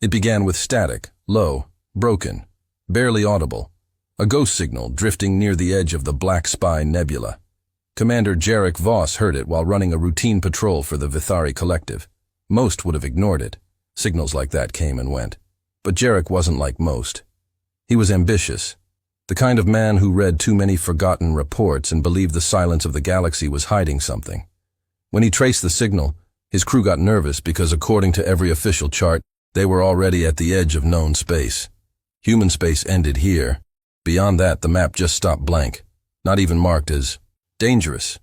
It began with static, low, broken, barely audible, a ghost signal drifting near the edge of the Black Spy Nebula. Commander Jarek Voss heard it while running a routine patrol for the Vithari Collective. Most would have ignored it. Signals like that came and went. But Jarek wasn't like most. He was ambitious, the kind of man who read too many forgotten reports and believed the silence of the galaxy was hiding something. When he traced the signal, his crew got nervous because according to every official chart, they were already at the edge of known space. Human space ended here. Beyond that, the map just stopped blank, not even marked as dangerous.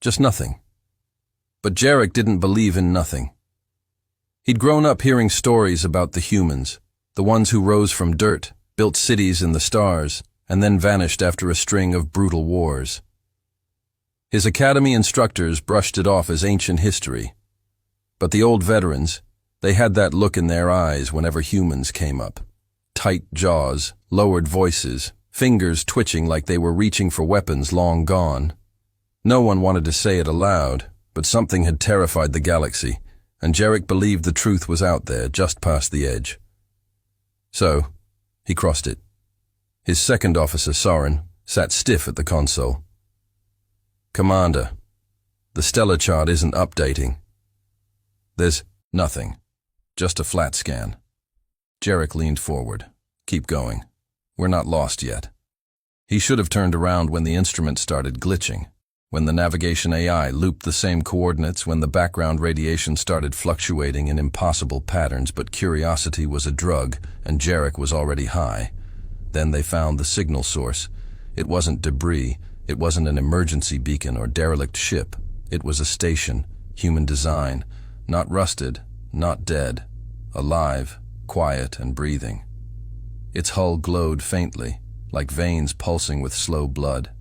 Just nothing. But Jarek didn't believe in nothing. He'd grown up hearing stories about the humans, the ones who rose from dirt, built cities in the stars, and then vanished after a string of brutal wars. His academy instructors brushed it off as ancient history. But the old veterans, they had that look in their eyes whenever humans came up. Tight jaws, lowered voices, fingers twitching like they were reaching for weapons long gone. No one wanted to say it aloud, but something had terrified the galaxy, and Jarek believed the truth was out there, just past the edge. So, he crossed it. His second officer, Soren, sat stiff at the console. "Commander, the stellar chart isn't updating. There's nothing. Just a flat scan." Jarek leaned forward. "Keep going. We're not lost yet." He should have turned around when the instrument started glitching, when the navigation AI looped the same coordinates, when the background radiation started fluctuating in impossible patterns, but curiosity was a drug, and Jarek was already high. Then they found the signal source. It wasn't debris, it wasn't an emergency beacon or derelict ship. It was a station, human design, not rusted, not dead, alive, quiet and breathing. Its hull glowed faintly, like veins pulsing with slow blood.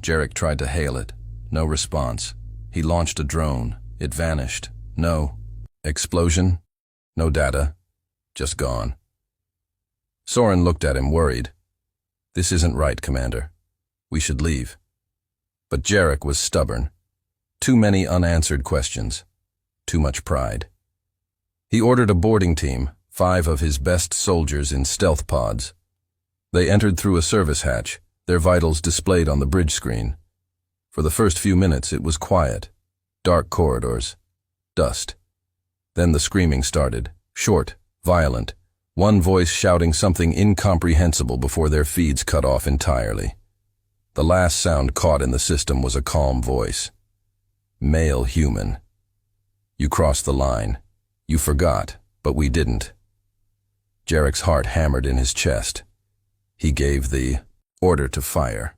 Jarek tried to hail it. No response. He launched a drone. It vanished. No explosion. No data. Just gone. Soren looked at him, worried. "This isn't right, Commander. We should leave." But Jarek was stubborn. Too many unanswered questions. Too much pride. He ordered a boarding team, 5 of his best soldiers in stealth pods. They entered through a service hatch, their vitals displayed on the bridge screen. For the first few minutes it was quiet. Dark corridors. Dust. Then the screaming started, short, violent, one voice shouting something incomprehensible before their feeds cut off entirely. The last sound caught in the system was a calm voice. "Male human. You crossed the line. You forgot, but we didn't." Jarek's heart hammered in his chest. He gave the order to fire.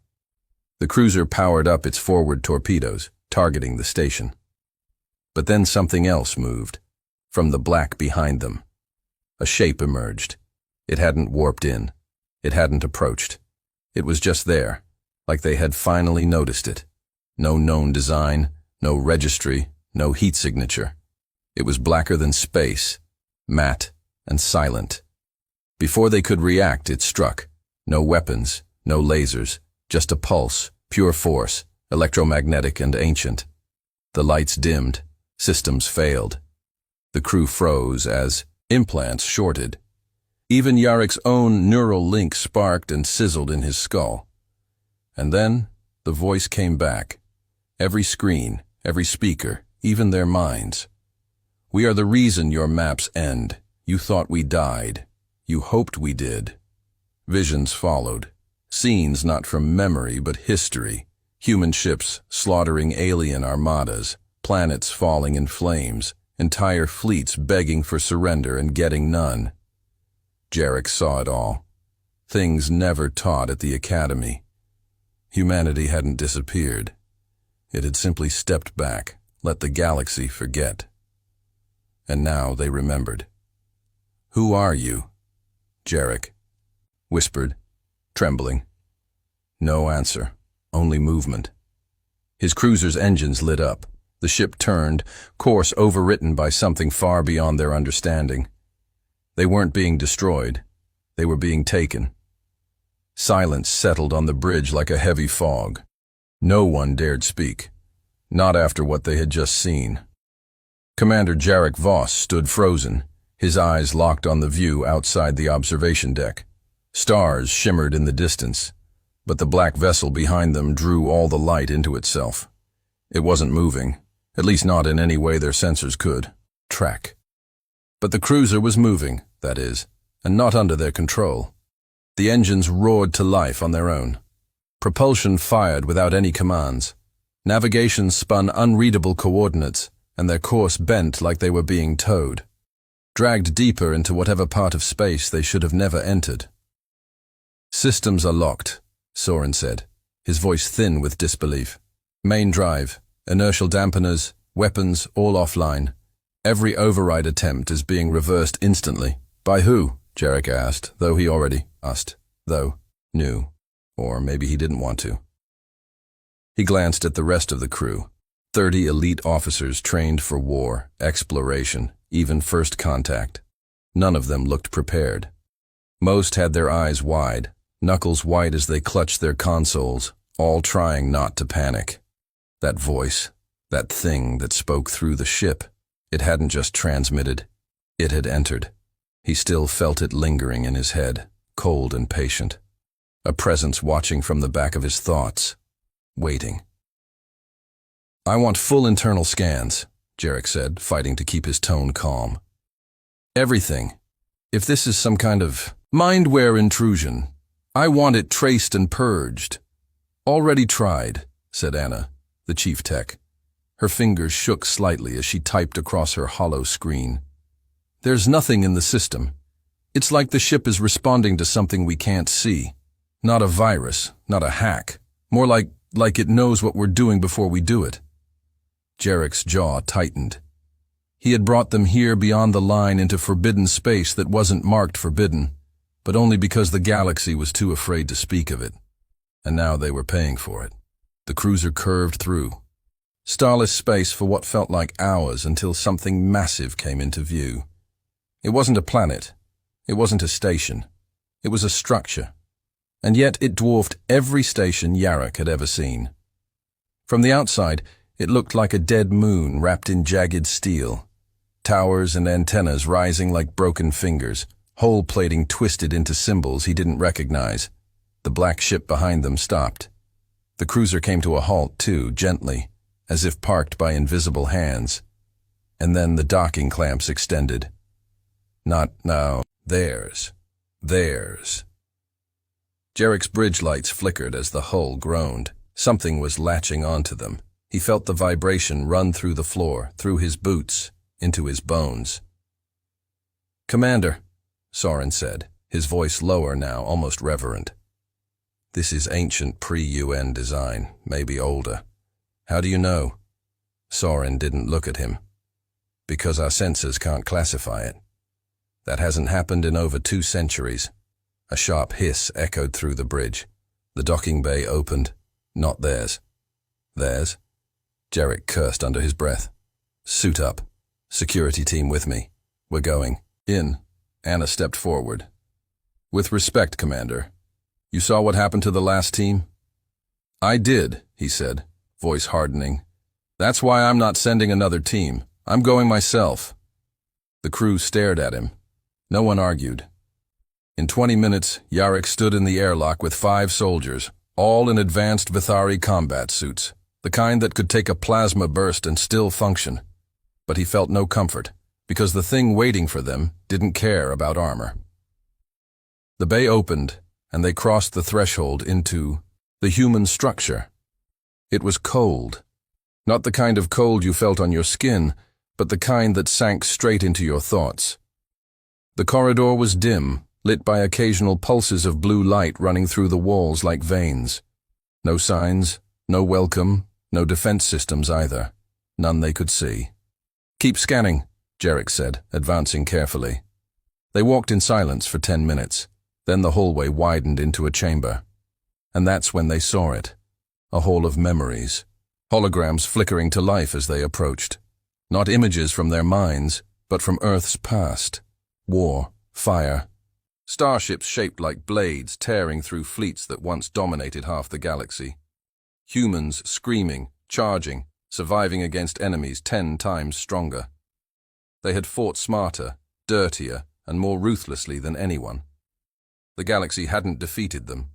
The cruiser powered up its forward torpedoes, targeting the station. But then something else moved, from the black behind them. A shape emerged. It hadn't warped in. It hadn't approached. It was just there, like they had finally noticed it. No known design, no registry, no heat signature. It was blacker than space, matte and silent. Before they could react, it struck. No weapons, no lasers, just a pulse, pure force, electromagnetic and ancient. The lights dimmed, systems failed. The crew froze as implants shorted. Even Yarek's own neural link sparked and sizzled in his skull. And then the voice came back. Every screen, every speaker, even their minds. "We are the reason your maps end. You thought we died. You hoped we did." Visions followed. Scenes not from memory but history. Human ships slaughtering alien armadas, planets falling in flames, entire fleets begging for surrender and getting none. Jarek saw it all. Things never taught at the academy. Humanity hadn't disappeared. It had simply stepped back, let the galaxy forget. And now they remembered. "Who are you?" Jarek whispered, trembling. No answer, only movement. His cruiser's engines lit up. The ship turned, course overwritten by something far beyond their understanding. They weren't being destroyed. They were being taken. Silence settled on the bridge like a heavy fog. No one dared speak. Not after what they had just seen. Commander Jarek Voss stood frozen, His eyes locked on the view outside the observation deck. Stars shimmered in the distance, but the black vessel behind them drew all the light into itself. It wasn't moving, at least not in any way their sensors could track. But the cruiser was moving, that is, and not under their control. The engines roared to life on their own. Propulsion fired without any commands. Navigation spun unreadable coordinates, and their course bent like they were being towed, dragged deeper into whatever part of space they should have never entered. "Systems are locked," Soren said, his voice thin with disbelief. "Main drive, inertial dampeners, weapons all offline. Every override attempt is being reversed instantly." "By who?" Jarek asked, though he already knew. Or maybe he didn't want to. He glanced at the rest of the crew. 30 elite officers trained for war, exploration, even first contact. None of them looked prepared. Most had their eyes wide, knuckles white as they clutched their consoles, all trying not to panic. That voice, that thing that spoke through the ship, it hadn't just transmitted, it had entered. He still felt it lingering in his head, cold and patient. A presence watching from the back of his thoughts, waiting. "I want full internal scans," Jarek said, fighting to keep his tone calm. "Everything. If this is some kind of mindware intrusion, I want it traced and purged." "Already tried," said Anna, the chief tech. Her fingers shook slightly as she typed across her hollow screen. "There's nothing in the system. It's like the ship is responding to something we can't see. Not a virus, not a hack. More like it knows what we're doing before we do it." Jarek's jaw tightened. He had brought them here beyond the line into forbidden space that wasn't marked forbidden, but only because the galaxy was too afraid to speak of it. And now they were paying for it. The cruiser curved through. Starless space for what felt like hours until something massive came into view. It wasn't a planet. It wasn't a station. It was a structure. And yet it dwarfed every station Jarek had ever seen. From the outside, it looked like a dead moon wrapped in jagged steel. Towers and antennas rising like broken fingers, hull plating twisted into symbols he didn't recognize. The black ship behind them stopped. The cruiser came to a halt too, gently, as if parked by invisible hands. And then the docking clamps extended. Not now, theirs. Theirs. Jarek's bridge lights flickered as the hull groaned. Something was latching onto them. He felt the vibration run through the floor, through his boots, into his bones. "Commander," Soren said, his voice lower now, almost reverent. "This is ancient pre-UN design, maybe older. How do you know?" Soren didn't look at him. "Because our sensors can't classify it. That hasn't happened in over 2 centuries. A sharp hiss echoed through the bridge. The docking bay opened. Not theirs. Theirs? Jarek cursed under his breath. "Suit up. Security team with me. We're going." "In." Anna stepped forward. "With respect, Commander. You saw what happened to the last team?" "I did," he said, voice hardening. "That's why I'm not sending another team. I'm going myself." The crew stared at him. No one argued. In 20 minutes, Jarek stood in the airlock with 5 soldiers, all in advanced Vithari combat suits, the kind that could take a plasma burst and still function. But he felt no comfort, because the thing waiting for them didn't care about armor. The bay opened, and they crossed the threshold into the human structure. It was cold. Not the kind of cold you felt on your skin, but the kind that sank straight into your thoughts. The corridor was dim, lit by occasional pulses of blue light running through the walls like veins. No signs, no welcome, no defense systems either. None they could see. "Keep scanning," Jarek said, advancing carefully. They walked in silence for 10 minutes. Then the hallway widened into a chamber. And that's when they saw it. A hall of memories. Holograms flickering to life as they approached. Not images from their minds, but from Earth's past. War, fire. Starships shaped like blades tearing through fleets that once dominated half the galaxy. Humans screaming, charging, surviving against enemies 10 times stronger. They had fought smarter, dirtier, and more ruthlessly than anyone. The galaxy hadn't defeated them.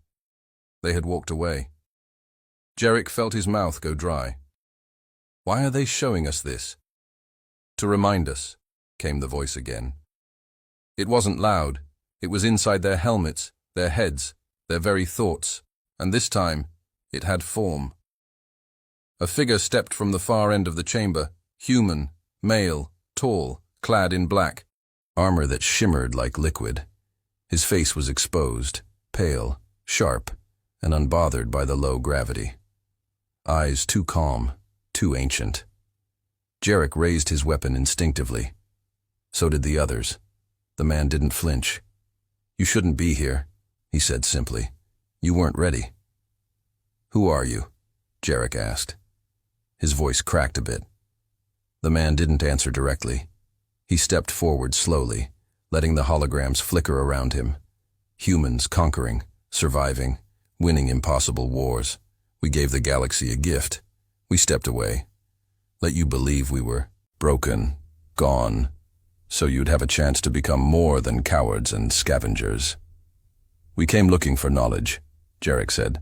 They had walked away. Jarek felt his mouth go dry. Why are they showing us this? To remind us, came the voice again. It wasn't loud. It was inside their helmets, their heads, their very thoughts, and this time it had form. A figure stepped from the far end of the chamber, human, male, tall, clad in black, armor that shimmered like liquid. His face was exposed, pale, sharp, and unbothered by the low gravity. Eyes too calm, too ancient. Jarek raised his weapon instinctively. So did the others. The man didn't flinch. "You shouldn't be here," he said simply. "You weren't ready." "Who are you?" Jarek asked. His voice cracked a bit. The man didn't answer directly. He stepped forward slowly, letting the holograms flicker around him. Humans conquering, surviving, winning impossible wars. We gave the galaxy a gift. We stepped away. Let you believe we were broken, gone, so you'd have a chance to become more than cowards and scavengers. "We came looking for knowledge," Jarek said.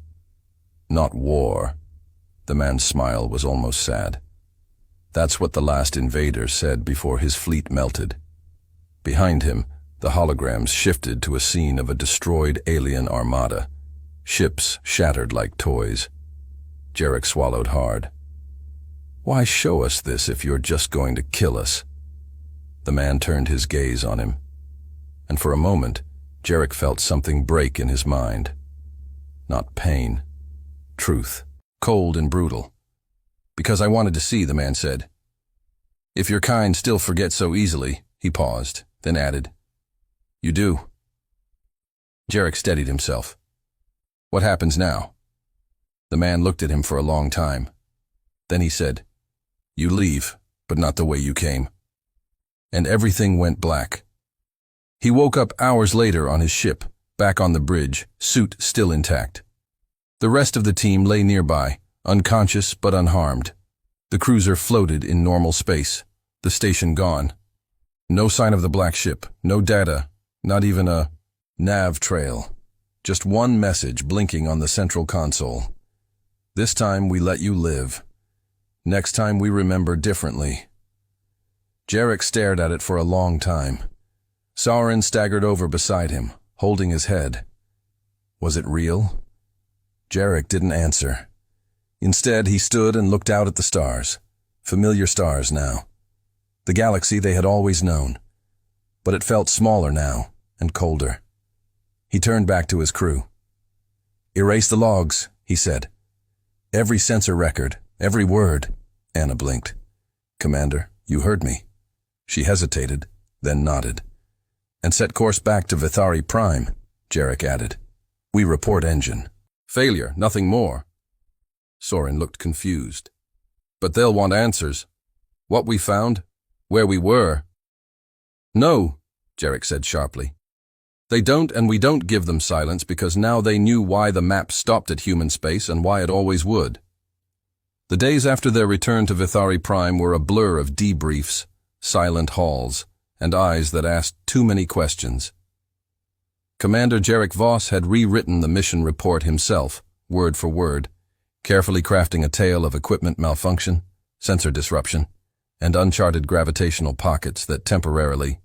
"Not war." The man's smile was almost sad. That's what the last invader said before his fleet melted. Behind him, the holograms shifted to a scene of a destroyed alien armada, ships shattered like toys. Jarek swallowed hard. "Why show us this if you're just going to kill us?" The man turned his gaze on him, and for a moment, Jarek felt something break in his mind. Not pain. Truth. Cold and brutal. "Because I wanted to see," the man said. "If your kind still forget so easily," he paused, then added, "You do." Jarek steadied himself. "What happens now?" The man looked at him for a long time. Then he said, "You leave, but not the way you came." And everything went black. He woke up hours later on his ship, back on the bridge, suit still intact. The rest of the team lay nearby, unconscious but unharmed. The cruiser floated in normal space, the station gone. No sign of the black ship, no data, not even a nav trail. Just one message blinking on the central console. "This time we let you live. Next time we remember differently." Jarek stared at it for a long time. Sauron staggered over beside him, holding his head. Was it real? Jarek didn't answer. Instead, he stood and looked out at the stars. Familiar stars now. The galaxy they had always known. But it felt smaller now, and colder. He turned back to his crew. "Erase the logs," he said. "Every sensor record, every word." Anna blinked. "Commander, you heard me." She hesitated, then nodded. "And set course back to Vithari Prime," Jarek added. "We report engine. Failure, nothing more." Soren looked confused. "But they'll want answers. What we found, where we were." "No," Jarek said sharply. "They don't, and we don't give them silence because now they knew why the map stopped at human space and why it always would." The days after their return to Vithari Prime were a blur of debriefs, silent halls, and eyes that asked too many questions. Commander Jarek Voss had rewritten the mission report himself, word for word, carefully crafting a tale of equipment malfunction, sensor disruption, and uncharted gravitational pockets that temporarily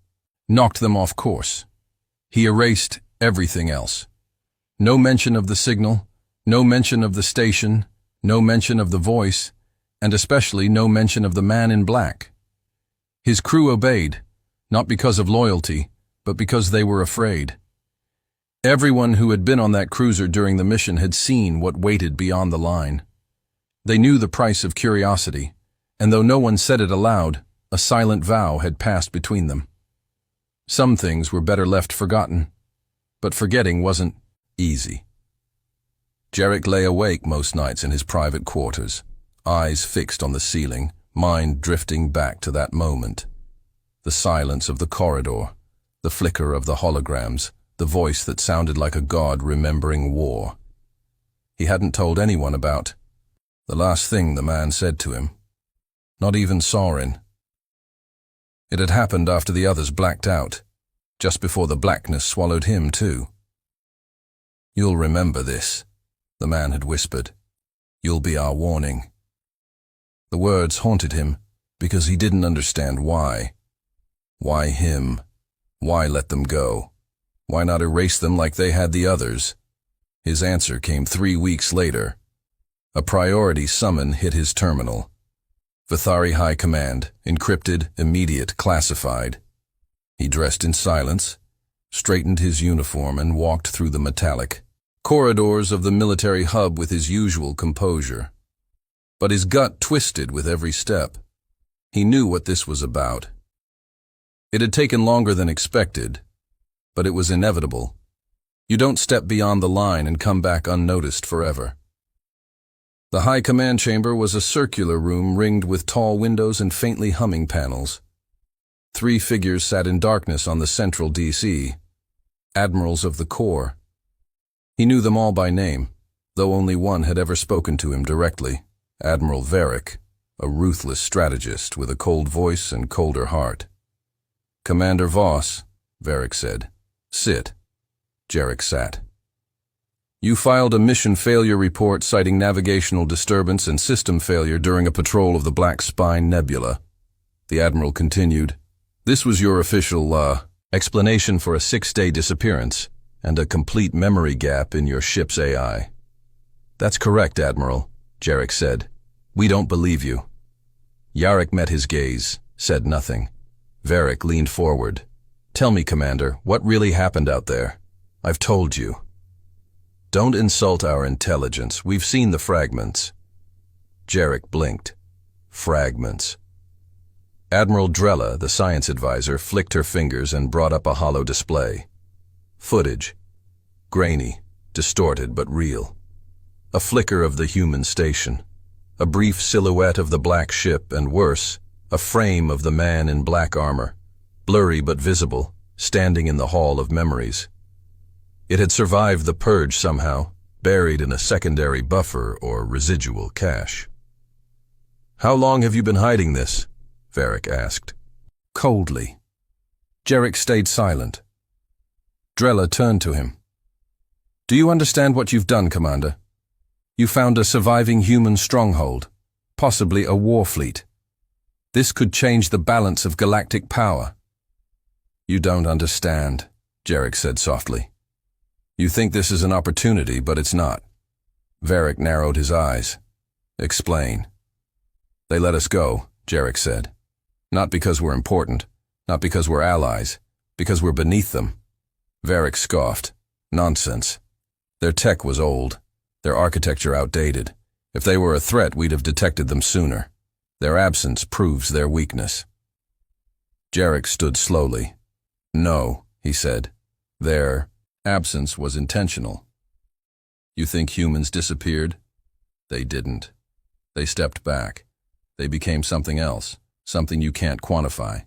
knocked them off course. He erased everything else. No mention of the signal, no mention of the station, no mention of the voice, and especially no mention of the man in black. His crew obeyed, not because of loyalty, but because they were afraid. Everyone who had been on that cruiser during the mission had seen what waited beyond the line. They knew the price of curiosity, and though no one said it aloud, a silent vow had passed between them. Some things were better left forgotten, but forgetting wasn't easy. Jarek lay awake most nights in his private quarters, eyes fixed on the ceiling, mind drifting back to that moment. The silence of the corridor, the flicker of the holograms, the voice that sounded like a god remembering war. He hadn't told anyone about the last thing the man said to him. Not even Sauron. It had happened after the others blacked out, just before the blackness swallowed him too. "You'll remember this," the man had whispered. "You'll be our warning." The words haunted him because he didn't understand why. Why him? Why let them go? Why not erase them like they had the others? His answer came 3 weeks later. A priority summon hit his terminal. Vithari High Command, encrypted, immediate, classified. He dressed in silence, straightened his uniform, and walked through the metallic corridors of the military hub with his usual composure. But his gut twisted with every step. He knew what this was about. It had taken longer than expected, but it was inevitable. You don't step beyond the line and come back unnoticed forever. The high command chamber was a circular room ringed with tall windows and faintly humming panels. 3 figures sat in darkness on the central DC, admirals of the Corps. He knew them all by name, though only one had ever spoken to him directly, Admiral Varric, a ruthless strategist with a cold voice and colder heart. "Commander Voss," Varric said. "Sit." Jarek sat. "You filed a mission failure report citing navigational disturbance and system failure during a patrol of the Black Spine Nebula." The Admiral continued. "This was your official, explanation for a 6-day disappearance and a complete memory gap in your ship's AI." "That's correct, Admiral," Jarek said. "We don't believe you." Yarrick met his gaze, said nothing. Varric leaned forward. "Tell me, Commander, what really happened out there? I've told you." "Don't insult our intelligence. We've seen the fragments." Jarek blinked. Fragments. Admiral Drella, the science advisor, flicked her fingers and brought up a hollow display. Footage. Grainy, distorted but real. A flicker of the human station. A brief silhouette of the black ship, and worse, a frame of the man in black armor, blurry but visible, standing in the Hall of Memories. It had survived the purge somehow, buried in a secondary buffer or residual cache. "How long have you been hiding this?" Varric asked. Coldly. Jarek stayed silent. Drella turned to him. "Do you understand what you've done, Commander? You found a surviving human stronghold, possibly a war fleet. This could change the balance of galactic power." "You don't understand," Jarek said softly. "You think this is an opportunity, but it's not." Varric narrowed his eyes. "Explain." "They let us go," Jarek said. "Not because we're important, not because we're allies, because we're beneath them." Varric scoffed. "Nonsense. Their tech was old, their architecture outdated. If they were a threat, we'd have detected them sooner. Their absence proves their weakness." Jarek stood slowly. "No," he said. "Their absence was intentional." "You think humans disappeared?" "They didn't. They stepped back. They became something else, something you can't quantify."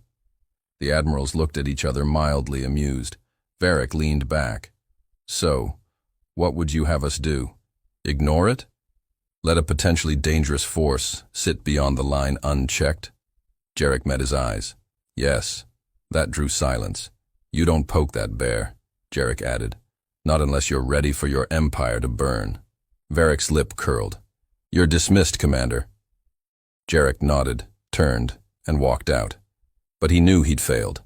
The admirals looked at each other mildly amused. Varric leaned back. "So, what would you have us do? Ignore it? Let a potentially dangerous force sit beyond the line unchecked?" Jarek met his eyes. "Yes." That drew silence. "You don't poke that bear," Jarek added. "Not unless you're ready for your empire to burn." Varric's lip curled. "You're dismissed, Commander." Jarek nodded, turned, and walked out. But he knew he'd failed.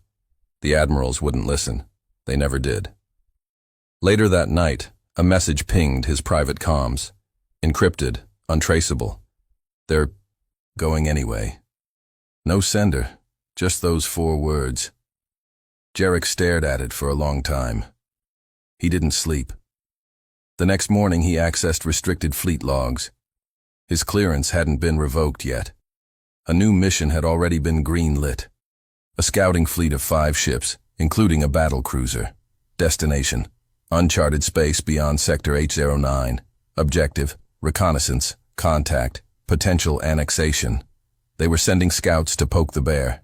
The admirals wouldn't listen. They never did. Later that night, a message pinged his private comms. Encrypted, untraceable. "They're going anyway." No sender, just those 4 words. Jarek stared at it for a long time. He didn't sleep. The next morning he accessed restricted fleet logs. His clearance hadn't been revoked yet. A new mission had already been green-lit. A scouting fleet of 5 ships, including a battle cruiser. Destination: uncharted space beyond Sector H09. Objective: reconnaissance, contact, potential annexation. They were sending scouts to poke the bear.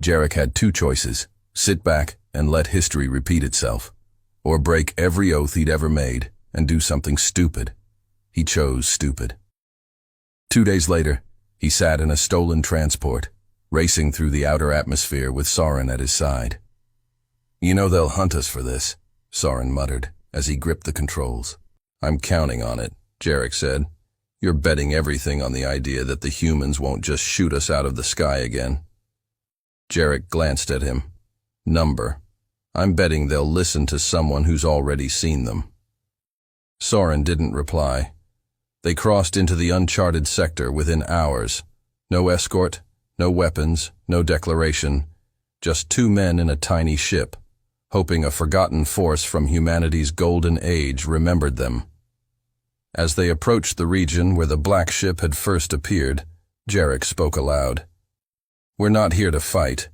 Jarek had 2 choices: sit back and let history repeat itself, or break every oath he'd ever made and do something stupid. He chose stupid. 2 days later, he sat in a stolen transport, racing through the outer atmosphere with Soren at his side. "You know they'll hunt us for this," Soren muttered as he gripped the controls. "I'm counting on it," Jarek said. "You're betting everything on the idea that the humans won't just shoot us out of the sky again." Jarek glanced at him. "Number. I'm betting they'll listen to someone who's already seen them." Soren didn't reply. They crossed into the uncharted sector within hours. No escort, no weapons, no declaration. Just two men in a tiny ship, hoping a forgotten force from humanity's golden age remembered them. As they approached the region where the black ship had first appeared, Jarek spoke aloud. "We're not here to fight.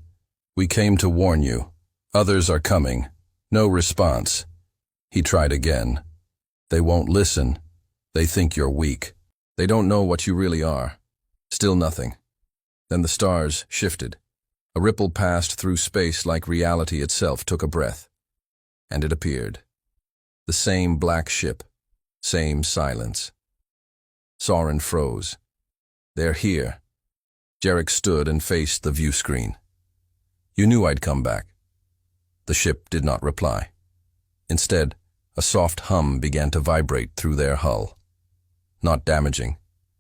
We came to warn you. Others are coming. No response." He tried again. "They won't listen. They think you're weak. They don't know what you really are." Still nothing. Then the stars shifted. A ripple passed through space like reality itself took a breath. And it appeared. The same black ship. Same silence. Soren froze. "They're here." Jarek stood and faced the view screen. "You knew I'd come back." The ship did not reply. Instead, a soft hum began to vibrate through their hull. Not damaging,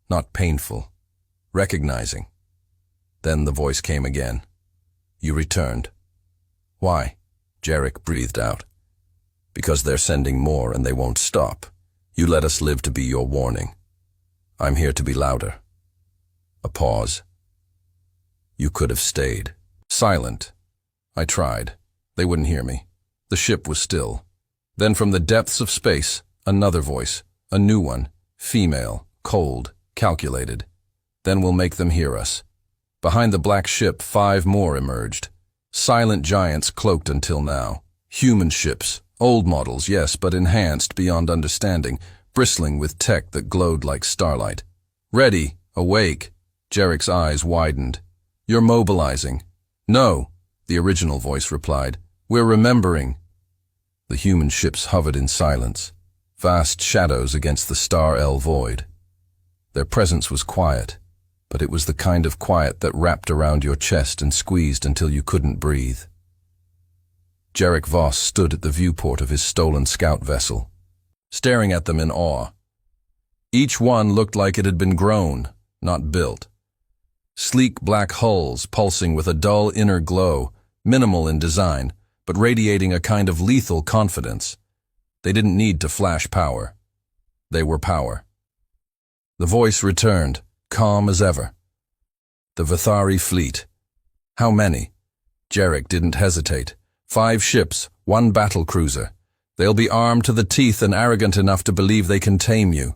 not painful, recognizing. Then the voice came again. "You returned." "Why?" Jarek breathed out. "Because they're sending more and they won't stop. You let us live to be your warning. I'm here to be louder." A pause. "You could have stayed." "Silent." "I tried. They wouldn't hear me." The ship was still. Then from the depths of space, another voice, a new one, female, cold, calculated. "Then we'll make them hear us." Behind the black ship, 5 more emerged. Silent giants cloaked until now. Human ships, old models, yes, but enhanced beyond understanding, bristling with tech that glowed like starlight. "Ready, awake." Jarek's eyes widened. "You're mobilizing." "No," the original voice replied. "We're remembering." The human ships hovered in silence, vast shadows against the star-L void. Their presence was quiet, but it was the kind of quiet that wrapped around your chest and squeezed until you couldn't breathe. Jarek Voss stood at the viewport of his stolen scout vessel, staring at them in awe. Each one looked like it had been grown, not built. Sleek black hulls pulsing with a dull inner glow, minimal in design, but radiating a kind of lethal confidence. They didn't need to flash power. They were power. The voice returned, calm as ever. "The Vithari fleet." "How many?" Jarek didn't hesitate. 5 ships, 1 battle cruiser. They'll be armed to the teeth and arrogant enough to believe they can tame you.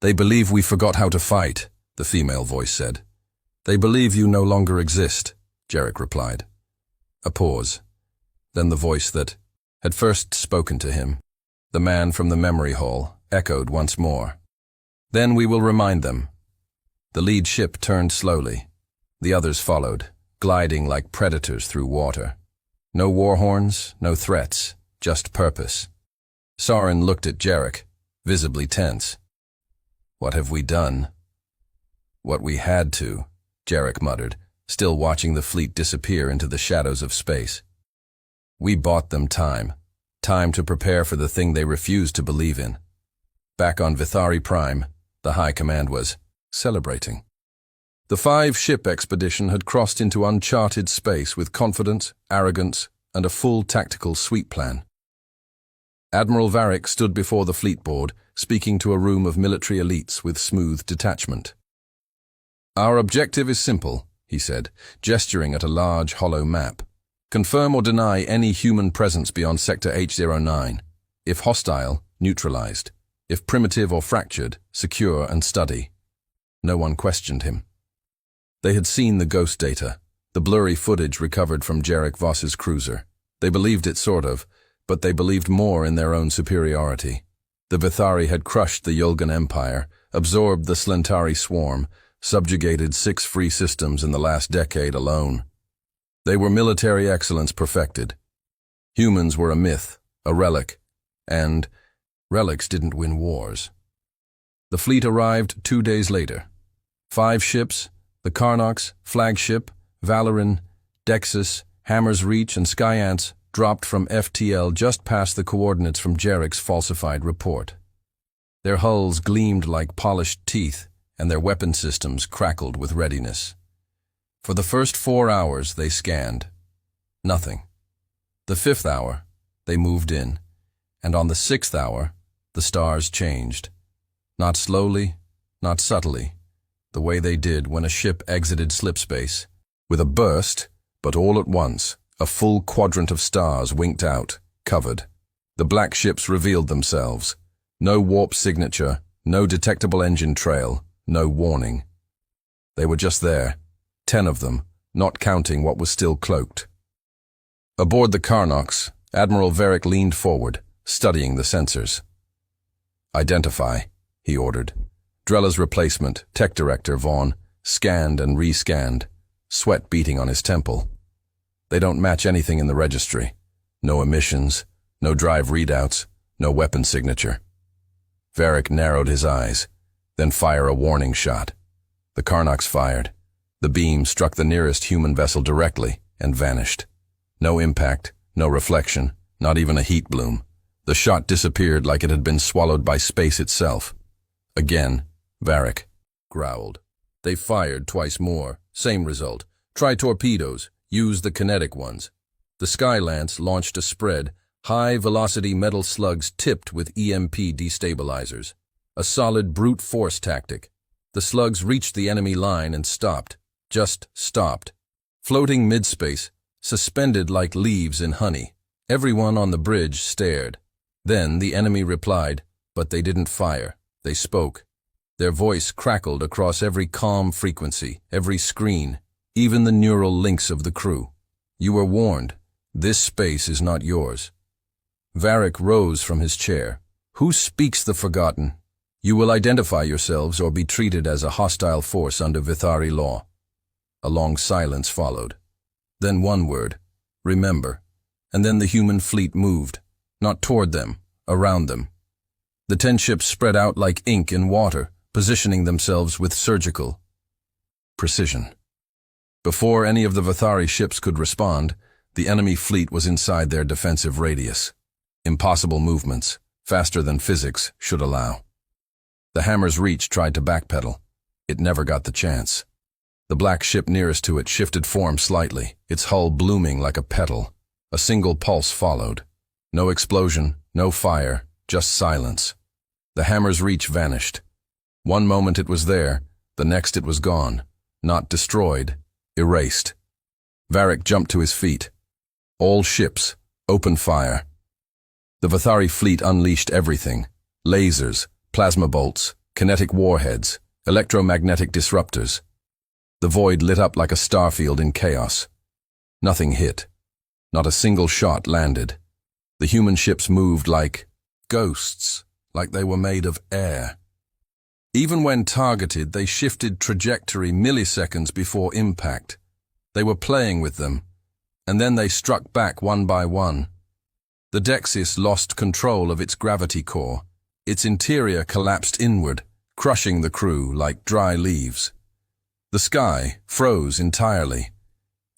"They believe we forgot how to fight," the female voice said. "They believe you no longer exist," Jarek replied. A pause. Then the voice that had first spoken to him, the man from the memory hall, echoed once more. "Then we will remind them." The lead ship turned slowly. The others followed, gliding like predators through water. No war horns, no threats, just purpose. Soren looked at Jarek, visibly tense. "What have we done?" "What we had to," Jarek muttered, still watching the fleet disappear into the shadows of space. "We bought them time. Time to prepare for the thing they refused to believe in." Back on Vithari Prime, the High Command was celebrating. The 5-ship expedition had crossed into uncharted space with confidence, arrogance, and a full tactical sweep plan. Admiral Varric stood before the fleet board, speaking to a room of military elites with smooth detachment. "Our objective is simple," he said, gesturing at a large, hollow map. "Confirm or deny any human presence beyond Sector H09. If hostile, neutralized. If primitive or fractured, secure and study." No one questioned him. They had seen the ghost data, the blurry footage recovered from Jarek Voss's cruiser. They believed it sort of, but they believed more in their own superiority. The Vithari had crushed the Yulgan Empire, absorbed the Slentari swarm, subjugated 6 free systems in the last decade alone. They were military excellence perfected. Humans were a myth, a relic, and relics didn't win wars. The fleet arrived 2 days later. 5 ships, the Karnok's flagship, Valoran, Dexus, Hammer's Reach, and Skyants dropped from FTL just past the coordinates from Jarek's falsified report. Their hulls gleamed like polished teeth, and their weapon systems crackled with readiness. For the first 4 hours they scanned. Nothing. The 5th hour, they moved in, and on the 6th hour, the stars changed. Not slowly, not subtly, the way they did when a ship exited slipspace. With a burst, but all at once, a full quadrant of stars winked out, covered. The black ships revealed themselves. No warp signature, no detectable engine trail, no warning. They were just there, 10 of them, not counting what was still cloaked. Aboard the Karnox, Admiral Varric leaned forward, studying the sensors. "Identify," he ordered. Drella's replacement, Tech Director Vaughn, scanned and rescanned, sweat beating on his temple. They don't match anything in the registry. No emissions, no drive readouts, no weapon signature. Varric narrowed his eyes, then fire a warning shot. The Karnox fired. The beam struck the nearest human vessel directly and vanished. No impact, no reflection, not even a heat bloom. The shot disappeared like it had been swallowed by space itself. Again, Varric growled. They fired twice more. Same result. Try torpedoes. Use the kinetic ones. The Skylance launched a spread, high-velocity metal slugs tipped with EMP destabilizers. A solid brute force tactic. The slugs reached the enemy line and stopped. Just stopped. Floating mid-space, suspended like leaves in honey. Everyone on the bridge stared. Then the enemy replied, but they didn't fire. They spoke. Their voice crackled across every comm frequency, every screen, even the neural links of the crew. "You were warned. This space is not yours." Varric rose from his chair. "Who speaks the forgotten? You will identify yourselves or be treated as a hostile force under Vithari law." A long silence followed. Then one word, "Remember." And then the human fleet moved, not toward them, around them. The 10 ships spread out like ink in water, positioning themselves with surgical precision. Before any of the Vithari ships could respond, the enemy fleet was inside their defensive radius. Impossible movements, faster than physics should allow. The Hammer's Reach tried to backpedal. It never got the chance. The black ship nearest to it shifted form slightly, its hull blooming like a petal. A single pulse followed. No explosion, no fire, just silence. The Hammer's Reach vanished. One moment it was there, the next it was gone. Not destroyed, erased. Varric jumped to his feet. All ships, open fire. The Vithari fleet unleashed everything. Lasers, plasma bolts, kinetic warheads, electromagnetic disruptors. The void lit up like a starfield in chaos. Nothing hit. Not a single shot landed. The human ships moved like ghosts, like they were made of air. Even when targeted, they shifted trajectory milliseconds before impact. They were playing with them, and then they struck back one by one. The Dexis lost control of its gravity core. Its interior collapsed inward, crushing the crew like dry leaves. The sky froze entirely.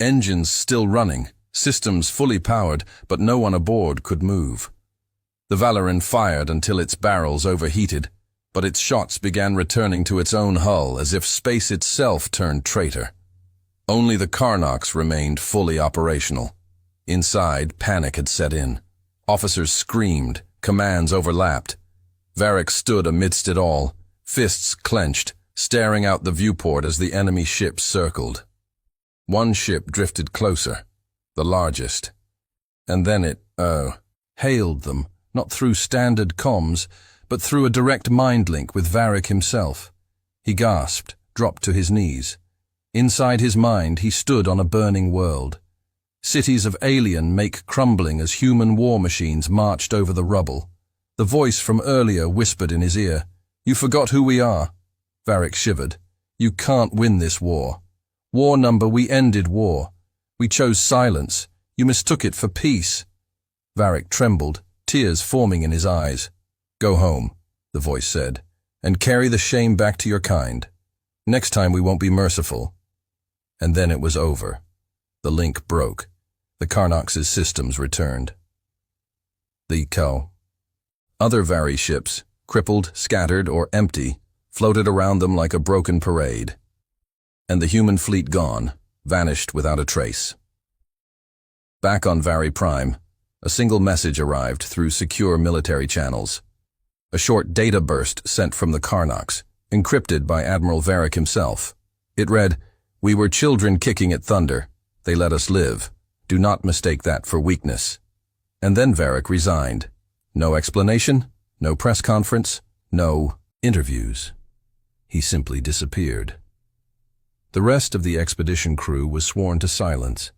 Engines still running, systems fully powered, but no one aboard could move. The Valoran fired until its barrels overheated, but its shots began returning to its own hull as if space itself turned traitor. Only the Karnox remained fully operational. Inside, panic had set in. Officers screamed, commands overlapped. Varric stood amidst it all, fists clenched, staring out the viewport as the enemy ships circled. One ship drifted closer, the largest. And then it, hailed them, not through standard comms, but through a direct mind link with Varric himself. He gasped, dropped to his knees. Inside his mind, he stood on a burning world. Cities of alien make crumbling as human war machines marched over the rubble. The voice from earlier whispered in his ear, "You forgot who we are." Varric shivered. "You can't win this war. War number, we ended war. We chose silence. You mistook it for peace." Varric trembled, tears forming in his eyes. "Go home," the voice said, "and carry the shame back to your kind. Next time we won't be merciful." And then it was over. The link broke. The Carnox's systems returned. Other Vari ships, crippled, scattered, or empty, floated around them like a broken parade. And the human fleet gone, vanished without a trace. Back on Vari Prime, a single message arrived through secure military channels. A short data burst sent from the Carnox, encrypted by Admiral Varric himself. It read, "We were children kicking at thunder. They let us live. Do not mistake that for weakness." And then Varric resigned. No explanation, no press conference, no interviews. He simply disappeared. The rest of the expedition crew was sworn to silence.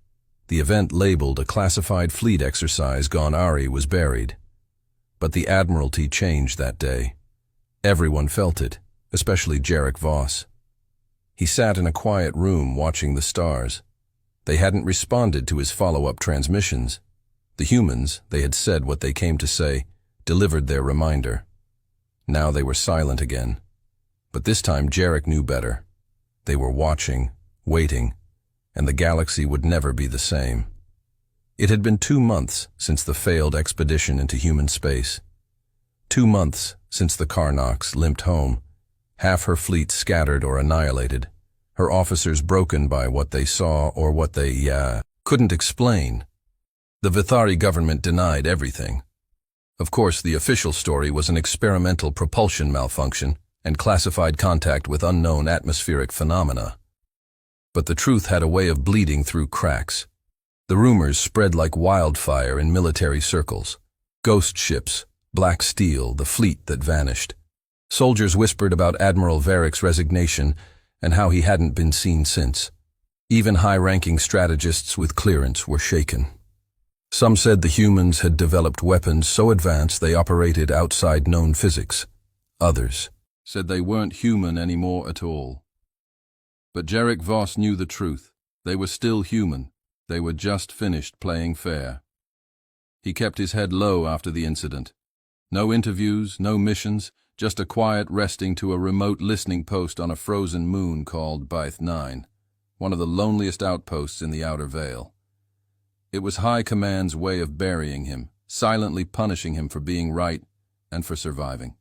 The event labeled a classified fleet exercise gone awry was buried. But the Admiralty changed that day. Everyone felt it, especially Jarek Voss. He sat in a quiet room watching the stars. They hadn't responded to his follow-up transmissions. The humans, they had said what they came to say, delivered their reminder. Now they were silent again. But this time Jarek knew better. They were watching, waiting, and the galaxy would never be the same. It had been 2 months since the failed expedition into human space. 2 months since the Carnox limped home, half her fleet scattered or annihilated, her officers broken by what they saw or what they, couldn't explain. The Vithari government denied everything. Of course, the official story was an experimental propulsion malfunction and classified contact with unknown atmospheric phenomena. But the truth had a way of bleeding through cracks. The rumors spread like wildfire in military circles. Ghost ships, black steel, the fleet that vanished. Soldiers whispered about Admiral Varric's resignation and how he hadn't been seen since. Even high-ranking strategists with clearance were shaken. Some said the humans had developed weapons so advanced they operated outside known physics. Others said they weren't human anymore at all. But Jarek Voss knew the truth. They were still human. They were just finished playing fair. He kept his head low after the incident. No interviews, no missions, just a quiet resting to a remote listening post on a frozen moon called Byth 9, one of the loneliest outposts in the Outer Veil. It was High Command's way of burying him, silently punishing him for being right and for surviving.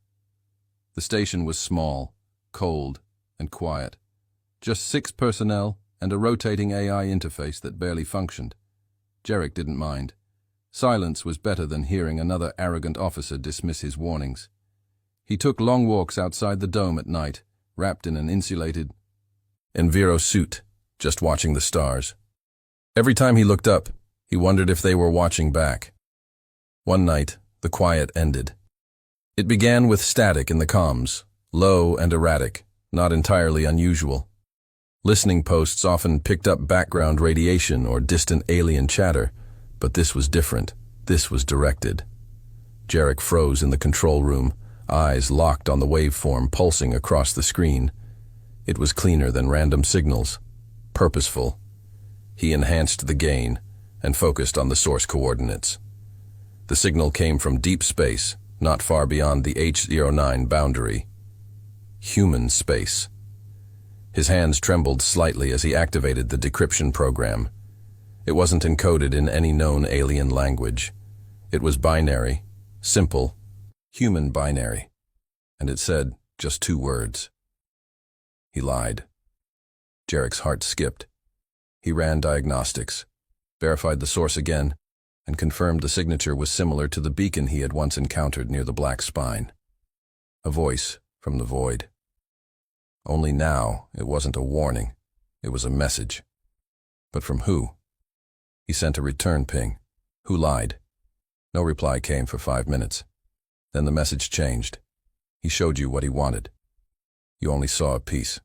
The station was small, cold, and quiet. Just 6 personnel and a rotating AI interface that barely functioned. Jarek didn't mind. Silence was better than hearing another arrogant officer dismiss his warnings. He took long walks outside the dome at night, wrapped in an insulated Enviro suit, just watching the stars. Every time he looked up, he wondered if they were watching back. One night, the quiet ended. It began with static in the comms, low and erratic, not entirely unusual. Listening posts often picked up background radiation or distant alien chatter, but this was different. This was directed. Jarek froze in the control room, eyes locked on the waveform pulsing across the screen. It was cleaner than random signals, purposeful. He enhanced the gain and focused on the source coordinates. The signal came from deep space, not far beyond the H09 boundary. Human space. His hands trembled slightly as he activated the decryption program. It wasn't encoded in any known alien language. It was binary, simple, human binary. And it said just 2 words. He lied. Jarek's heart skipped. He ran diagnostics, verified the source again, and confirmed the signature was similar to the beacon he had once encountered near the Black Spine. A voice from the void. Only now, it wasn't a warning. It was a message. But from who? He sent a return ping. Who lied? No reply came for 5 minutes. Then the message changed. He showed you what he wanted. You only saw a piece.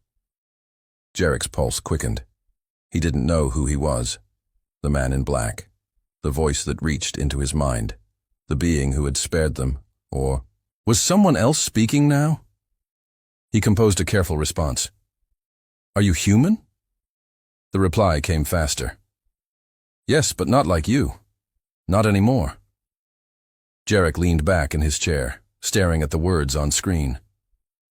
Jarek's pulse quickened. He didn't know who he was. The man in black. The voice that reached into his mind. The being who had spared them. Or was someone else speaking now? He composed a careful response. Are you human? The reply came faster. Yes, but not like you. Not anymore. Jarek leaned back in his chair, staring at the words on screen.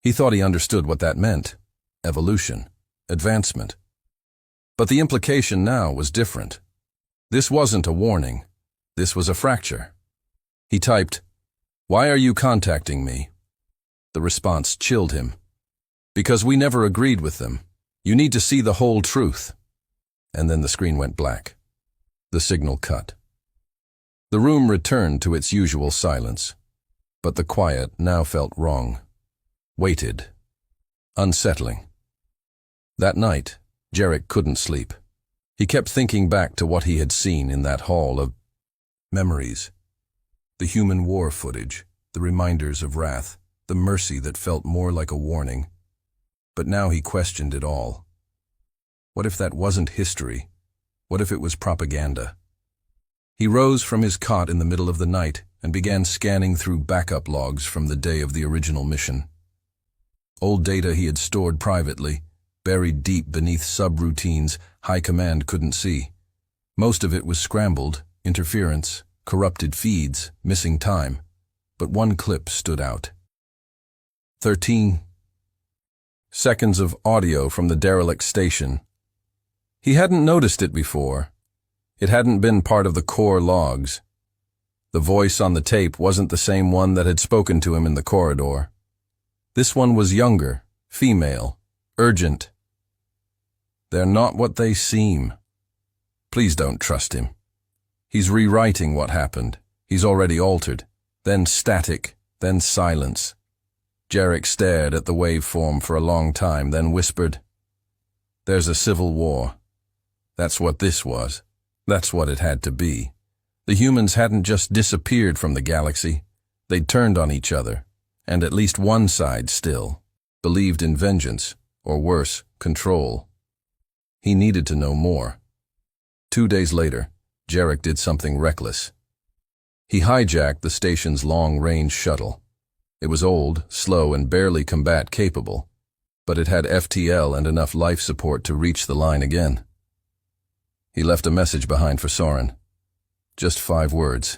He thought he understood what that meant. Evolution. Advancement. But the implication now was different. This wasn't a warning. This was a fracture. He typed, "Why are you contacting me?" The response chilled him. "Because we never agreed with them. You need to see the whole truth." And then the screen went black. The signal cut. The room returned to its usual silence, but the quiet now felt wrong. Weighted. Unsettling. That night, Jarek couldn't sleep. He kept thinking back to what he had seen in that hall of memories. The human war footage, the reminders of wrath, the mercy that felt more like a warning. But now he questioned it all. What if that wasn't history? What if it was propaganda? He rose from his cot in the middle of the night and began scanning through backup logs from the day of the original mission. Old data he had stored privately, buried deep beneath subroutines High Command couldn't see. Most of it was scrambled, interference, corrupted feeds, missing time. But one clip stood out. 13 seconds of audio from the derelict station. He hadn't noticed it before. It hadn't been part of the core logs. The voice on the tape wasn't the same one that had spoken to him in the corridor. This one was younger, female, urgent. "They're not what they seem. Please don't trust him. He's rewriting what happened. He's already altered. Then static, then silence." Jarek stared at the waveform for a long time, then whispered, "There's a civil war. That's what this was. That's what it had to be. The humans hadn't just disappeared from the galaxy. They'd turned on each other, and at least one side still believed in vengeance, or worse, control. He needed to know more. 2 days later, Jarek did something reckless. He hijacked the station's long-range shuttle. It was old, slow, and barely combat-capable, but it had FTL and enough life support to reach the line again. He left a message behind for Soren. Just 5 words.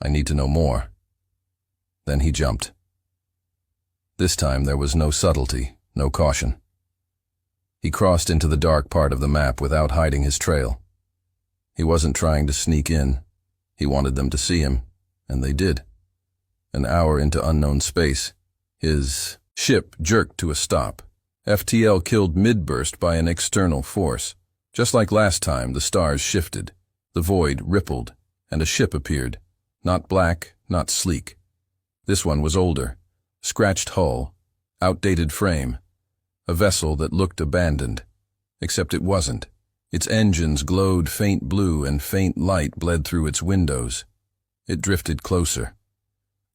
"I need to know more." Then he jumped. This time there was no subtlety, no caution. He crossed into the dark part of the map without hiding his trail. He wasn't trying to sneak in. He wanted them to see him, and they did. An hour into unknown space, his ship jerked to a stop. FTL killed mid-burst by an external force. Just like last time, the stars shifted, the void rippled, and a ship appeared. Not black, not sleek. This one was older. Scratched hull, outdated frame. A vessel that looked abandoned. Except it wasn't. Its engines glowed faint blue and faint light bled through its windows. It drifted closer.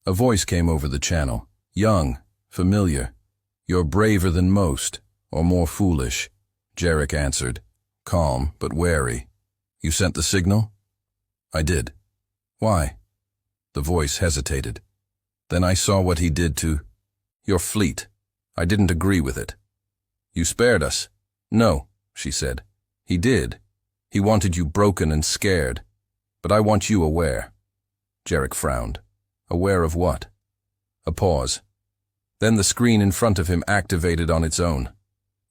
A voice came over the channel. Young, familiar. "You're braver than most, or more foolish," Jarek answered, calm but wary. "You sent the signal?" "I did." "Why?" The voice hesitated. "Then I saw what he did to your fleet. I didn't agree with it." "You spared us." "No," she said. "He did. He wanted you broken and scared. But I want you aware." Jarek frowned. Aware of what? A pause. Then the screen in front of him activated on its own.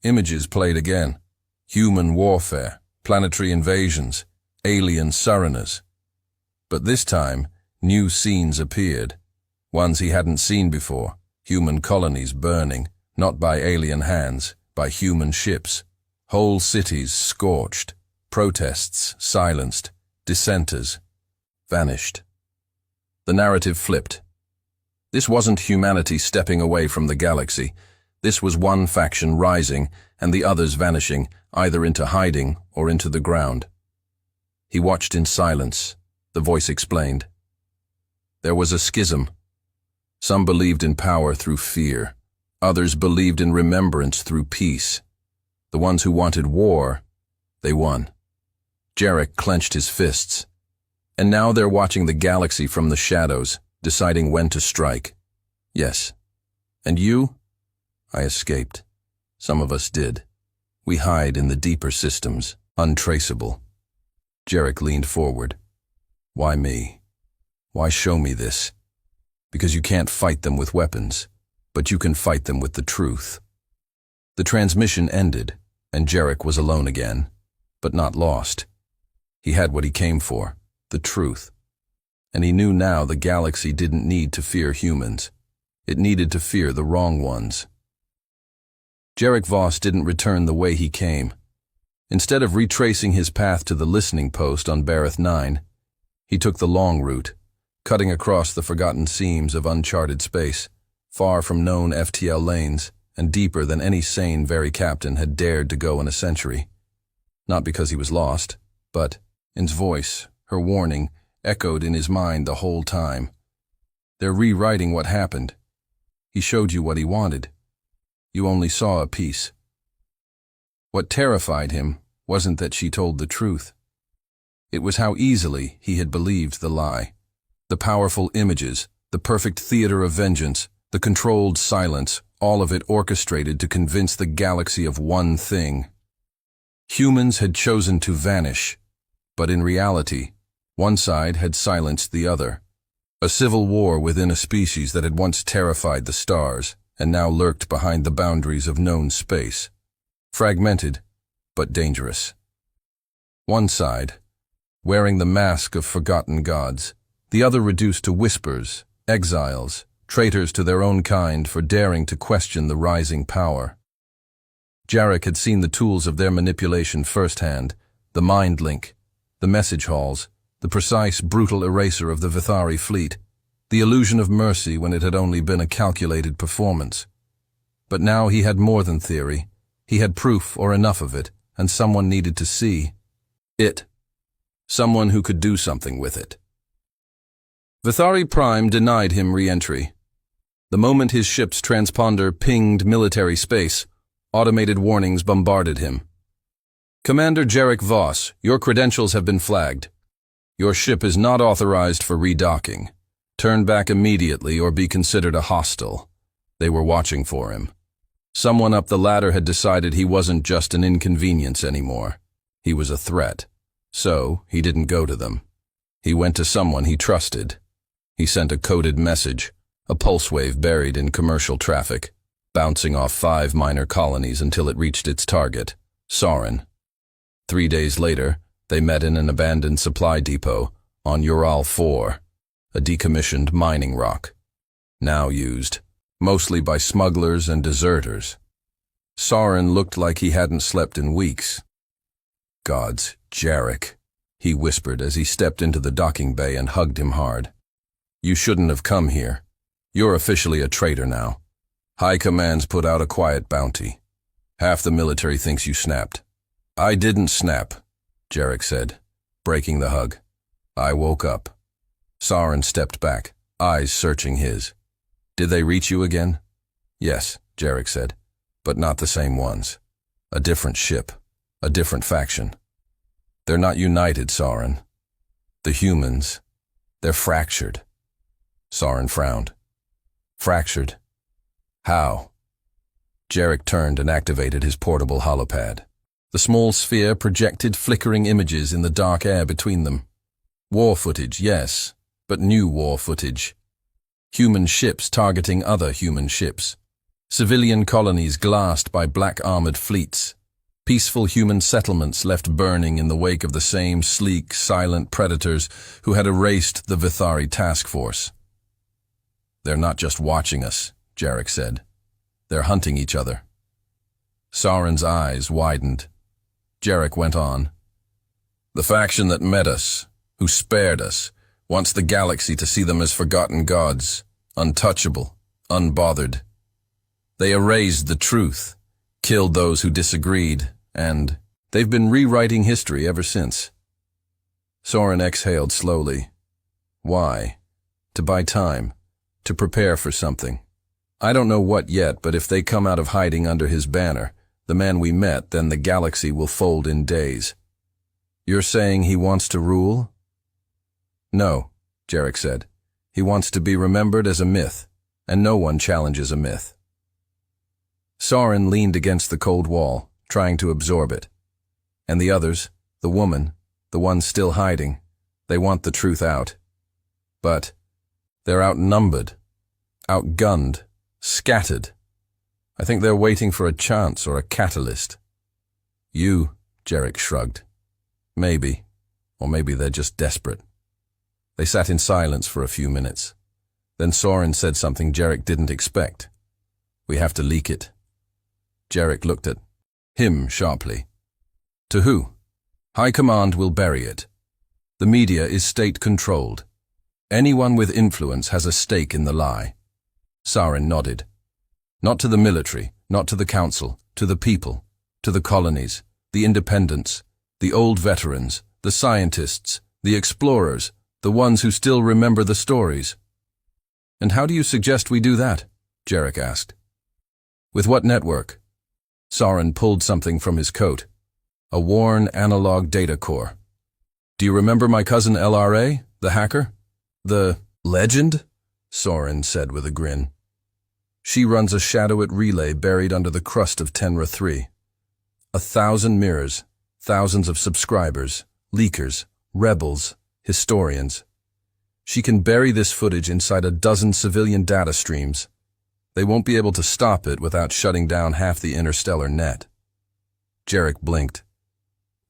Images played again. Human warfare, planetary invasions, alien surreners. But this time, new scenes appeared. Ones he hadn't seen before. Human colonies burning, not by alien hands, by human ships. Whole cities scorched. Protests silenced. Dissenters vanished. The narrative flipped. This wasn't humanity stepping away from the galaxy. This was one faction rising and the others vanishing, either into hiding or into the ground. He watched in silence. The voice explained. There was a schism. Some believed in power through fear. Others believed in remembrance through peace. The ones who wanted war, they won. Jarek clenched his fists. And now they're watching the galaxy from the shadows, deciding when to strike. Yes. And you? I escaped. Some of us did. We hide in the deeper systems, untraceable. Jarek leaned forward. Why me? Why show me this? Because you can't fight them with weapons, but you can fight them with the truth. The transmission ended, and Jarek was alone again, but not lost. He had what he came for, the truth. And he knew now the galaxy didn't need to fear humans. It needed to fear the wrong ones. Jarek Voss didn't return the way he came. Instead of retracing his path to the listening post on Bareth 9, he took the long route, cutting across the forgotten seams of uncharted space, far from known FTL lanes, and deeper than any sane Very Captain had dared to go in a century. Not because he was lost, but In's voice, her warning, echoed in his mind the whole time. They're rewriting what happened. He showed you what he wanted. You only saw a piece. What terrified him wasn't that she told the truth. It was how easily he had believed the lie. The powerful images, the perfect theater of vengeance, the controlled silence, all of it orchestrated to convince the galaxy of one thing. Humans had chosen to vanish, but in reality, one side had silenced the other. A civil war within a species that had once terrified the stars and now lurked behind the boundaries of known space. Fragmented, but dangerous. One side, wearing the mask of forgotten gods, the other reduced to whispers, exiles, traitors to their own kind for daring to question the rising power. Jarek had seen the tools of their manipulation firsthand, the mind link, the message halls, the precise, brutal eraser of the Vithari fleet, the illusion of mercy when it had only been a calculated performance. But now he had more than theory. He had proof, or enough of it, and someone needed to see it. Someone who could do something with it. Vithari Prime denied him re-entry. The moment his ship's transponder pinged military space, automated warnings bombarded him. Commander Jarek Voss, your credentials have been flagged. Your ship is not authorized for redocking. Turn back immediately or be considered a hostile. They were watching for him. Someone up the ladder had decided he wasn't just an inconvenience anymore. He was a threat. So, he didn't go to them. He went to someone he trusted. He sent a coded message, a pulse wave buried in commercial traffic, bouncing off 5 minor colonies until it reached its target, Sauron. 3 days later, they met in an abandoned supply depot on Ural 4, a decommissioned mining rock, now used mostly by smugglers and deserters. Sauron looked like he hadn't slept in weeks. Gods, Jarek, he whispered as he stepped into the docking bay and hugged him hard. You shouldn't have come here. You're officially a traitor now. High Command's put out a quiet bounty. Half the military thinks you snapped. I didn't snap, Jarek said, breaking the hug. I woke up. Sauron stepped back, eyes searching his. Did they reach you again? Yes, Jarek said, but not the same ones. A different ship, a different faction. They're not united, Sauron. The humans, they're fractured. Sauron frowned. Fractured? How? Jarek turned and activated his portable holopad. The small sphere projected flickering images in the dark air between them. War footage, yes, but new war footage. Human ships targeting other human ships. Civilian colonies glassed by black armored fleets. Peaceful human settlements left burning in the wake of the same sleek, silent predators who had erased the Vithari task force. They're not just watching us, Jarek said. They're hunting each other. Sauron's eyes widened. Jarek went on. The faction that met us, who spared us, wants the galaxy to see them as forgotten gods, untouchable, unbothered. They erased the truth, killed those who disagreed, and they've been rewriting history ever since. Sauron exhaled slowly. Why? To buy time, to prepare for something. I don't know what yet, but if they come out of hiding under his banner, the man we met, then the galaxy will fold in days. You're saying he wants to rule? No, Jarek said. He wants to be remembered as a myth, and no one challenges a myth. Sauron leaned against the cold wall, trying to absorb it. And the others, the woman, the ones still hiding, they want the truth out. But they're outnumbered, outgunned, scattered. I think they're waiting for a chance or a catalyst. You, Jarek shrugged. Maybe. Or maybe they're just desperate. They sat in silence for a few minutes. Then Soren said something Jarek didn't expect. We have to leak it. Jarek looked at him sharply. To who? High Command will bury it. The media is state-controlled. Anyone with influence has a stake in the lie. Soren nodded. Not to the military, not to the council, to the people, to the colonies, the independents, the old veterans, the scientists, the explorers, the ones who still remember the stories. And how do you suggest we do that? Jarek asked. With what network? Soren pulled something from his coat. A worn analog data core. Do you remember my cousin LRA, the hacker? The legend? Soren said with a grin. She runs a shadowed relay buried under the crust of Tenra 3. 1,000 mirrors, thousands of subscribers, leakers, rebels, historians. She can bury this footage inside a dozen civilian data streams. They won't be able to stop it without shutting down half the interstellar net. Jarek blinked.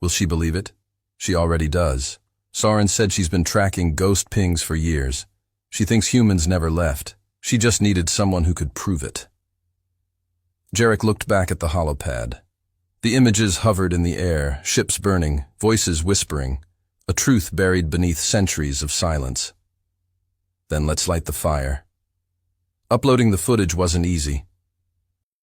Will she believe it? She already does. Soren said she's been tracking ghost pings for years. She thinks humans never left. She just needed someone who could prove it. Jarek looked back at the holopad. The images hovered in the air, ships burning, voices whispering, a truth buried beneath centuries of silence. Then let's light the fire. Uploading the footage wasn't easy.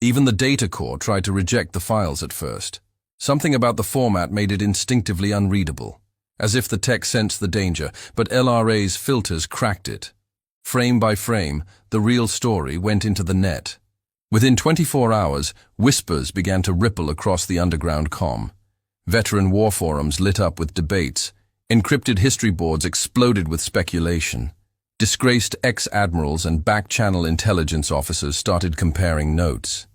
Even the data core tried to reject the files at first. Something about the format made it instinctively unreadable, as if the tech sensed the danger, but LRA's filters cracked it. Frame by frame, the real story went into the net. Within 24 hours, whispers began to ripple across the underground comm. Veteran war forums lit up with debates. Encrypted history boards exploded with speculation. Disgraced ex-admirals and back-channel intelligence officers started comparing notes.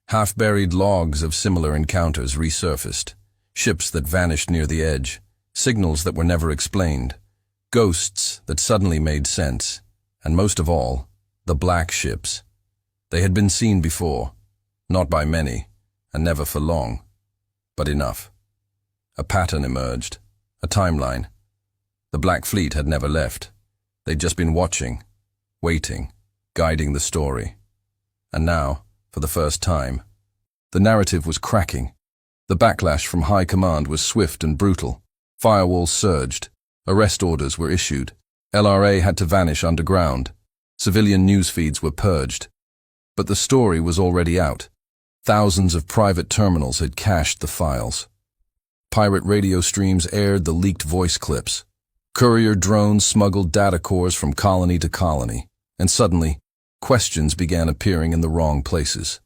Half-buried logs of similar encounters resurfaced. Ships that vanished near the edge. Signals that were never explained. Ghosts that suddenly made sense. And most of all, the black ships. They had been seen before. Not by many, and never for long. But enough. A pattern emerged. A timeline. The Black Fleet had never left. They'd just been watching, waiting, guiding the story. And now, for the first time, the narrative was cracking. The backlash from High Command was swift and brutal. Firewalls surged. Arrest orders were issued. LRA had to vanish underground. Civilian news feeds were purged. But the story was already out. Thousands of private terminals had cached the files. Pirate radio streams aired the leaked voice clips. Courier drones smuggled data cores from colony to colony. And suddenly, questions began appearing in the wrong places.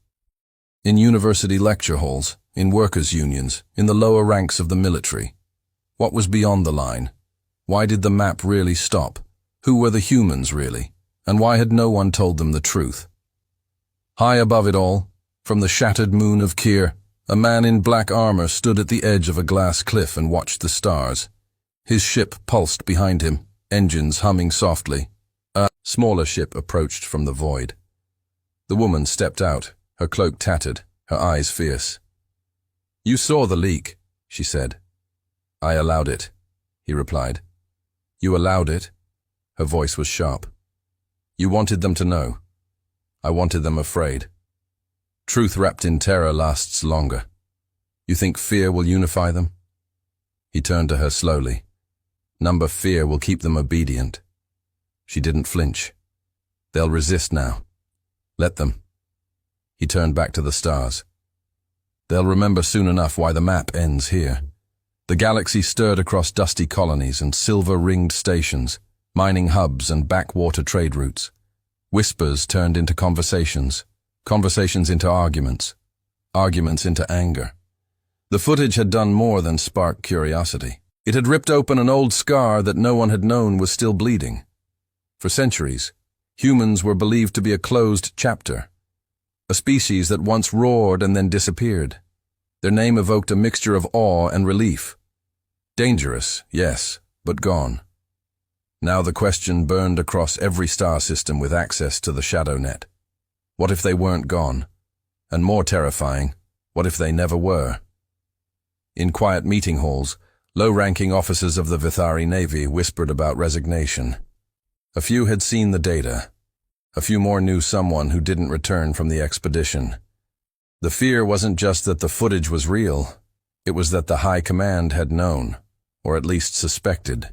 In university lecture halls, in workers' unions, in the lower ranks of the military. What was beyond the line? Why did the map really stop? Who were the humans really? And why had no one told them the truth? High above it all, from the shattered moon of Kyr, a man in black armor stood at the edge of a glass cliff and watched the stars. His ship pulsed behind him, engines humming softly. A smaller ship approached from the void. The woman stepped out, her cloak tattered, her eyes fierce. "You saw the leak," she said. "I allowed it," he replied. "You allowed it?" Her voice was sharp. "You wanted them to know. I wanted them afraid. Truth wrapped in terror lasts longer. You think fear will unify them?" He turned to her slowly. "Number fear will keep them obedient." She didn't flinch. "They'll resist now. Let them." He turned back to the stars. "They'll remember soon enough why the map ends here." The galaxy stirred across dusty colonies and silver-ringed stations, mining hubs and backwater trade routes. Whispers turned into conversations, conversations into arguments, arguments into anger. The footage had done more than spark curiosity. It had ripped open an old scar that no one had known was still bleeding. For centuries, humans were believed to be a closed chapter, a species that once roared and then disappeared. Their name evoked a mixture of awe and relief. Dangerous, yes, but gone. Now the question burned across every star system with access to the shadow net. What if they weren't gone? And more terrifying, what if they never were? In quiet meeting halls, low-ranking officers of the Vithari Navy whispered about resignation. A few had seen the data. A few more knew someone who didn't return from the expedition. The fear wasn't just that the footage was real. It was that the High Command had known, or at least suspected.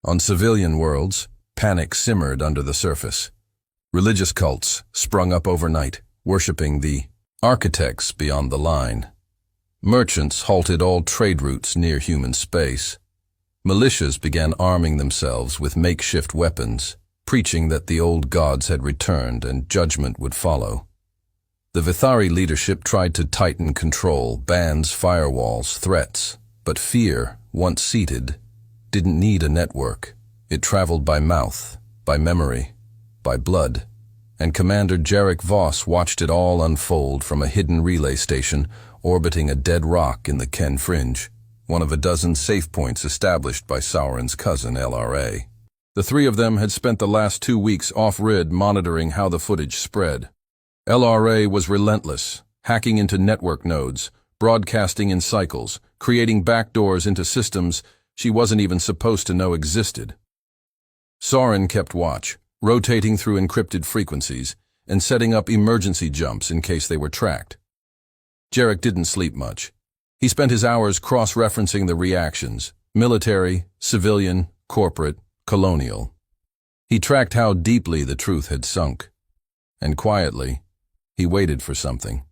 On civilian worlds, panic simmered under the surface. Religious cults sprung up overnight, worshipping the architects beyond the line. Merchants halted all trade routes near human space. Militias began arming themselves with makeshift weapons, preaching that the old gods had returned and judgment would follow. The Vithari leadership tried to tighten control, bans, firewalls, threats, but fear, once seated, didn't need a network. It traveled by mouth, by memory, by blood, and Commander Jarek Voss watched it all unfold from a hidden relay station orbiting a dead rock in the Ken Fringe, one of a dozen safe points established by Sauron's cousin LRA. The three of them had spent the last 2 weeks off-grid monitoring how the footage spread. LRA was relentless, hacking into network nodes, broadcasting in cycles, creating backdoors into systems she wasn't even supposed to know existed. Sauron kept watch, rotating through encrypted frequencies and setting up emergency jumps in case they were tracked. Jarek didn't sleep much. He spent his hours cross-referencing the reactions, military, civilian, corporate, colonial. He tracked how deeply the truth had sunk. And quietly, he waited for something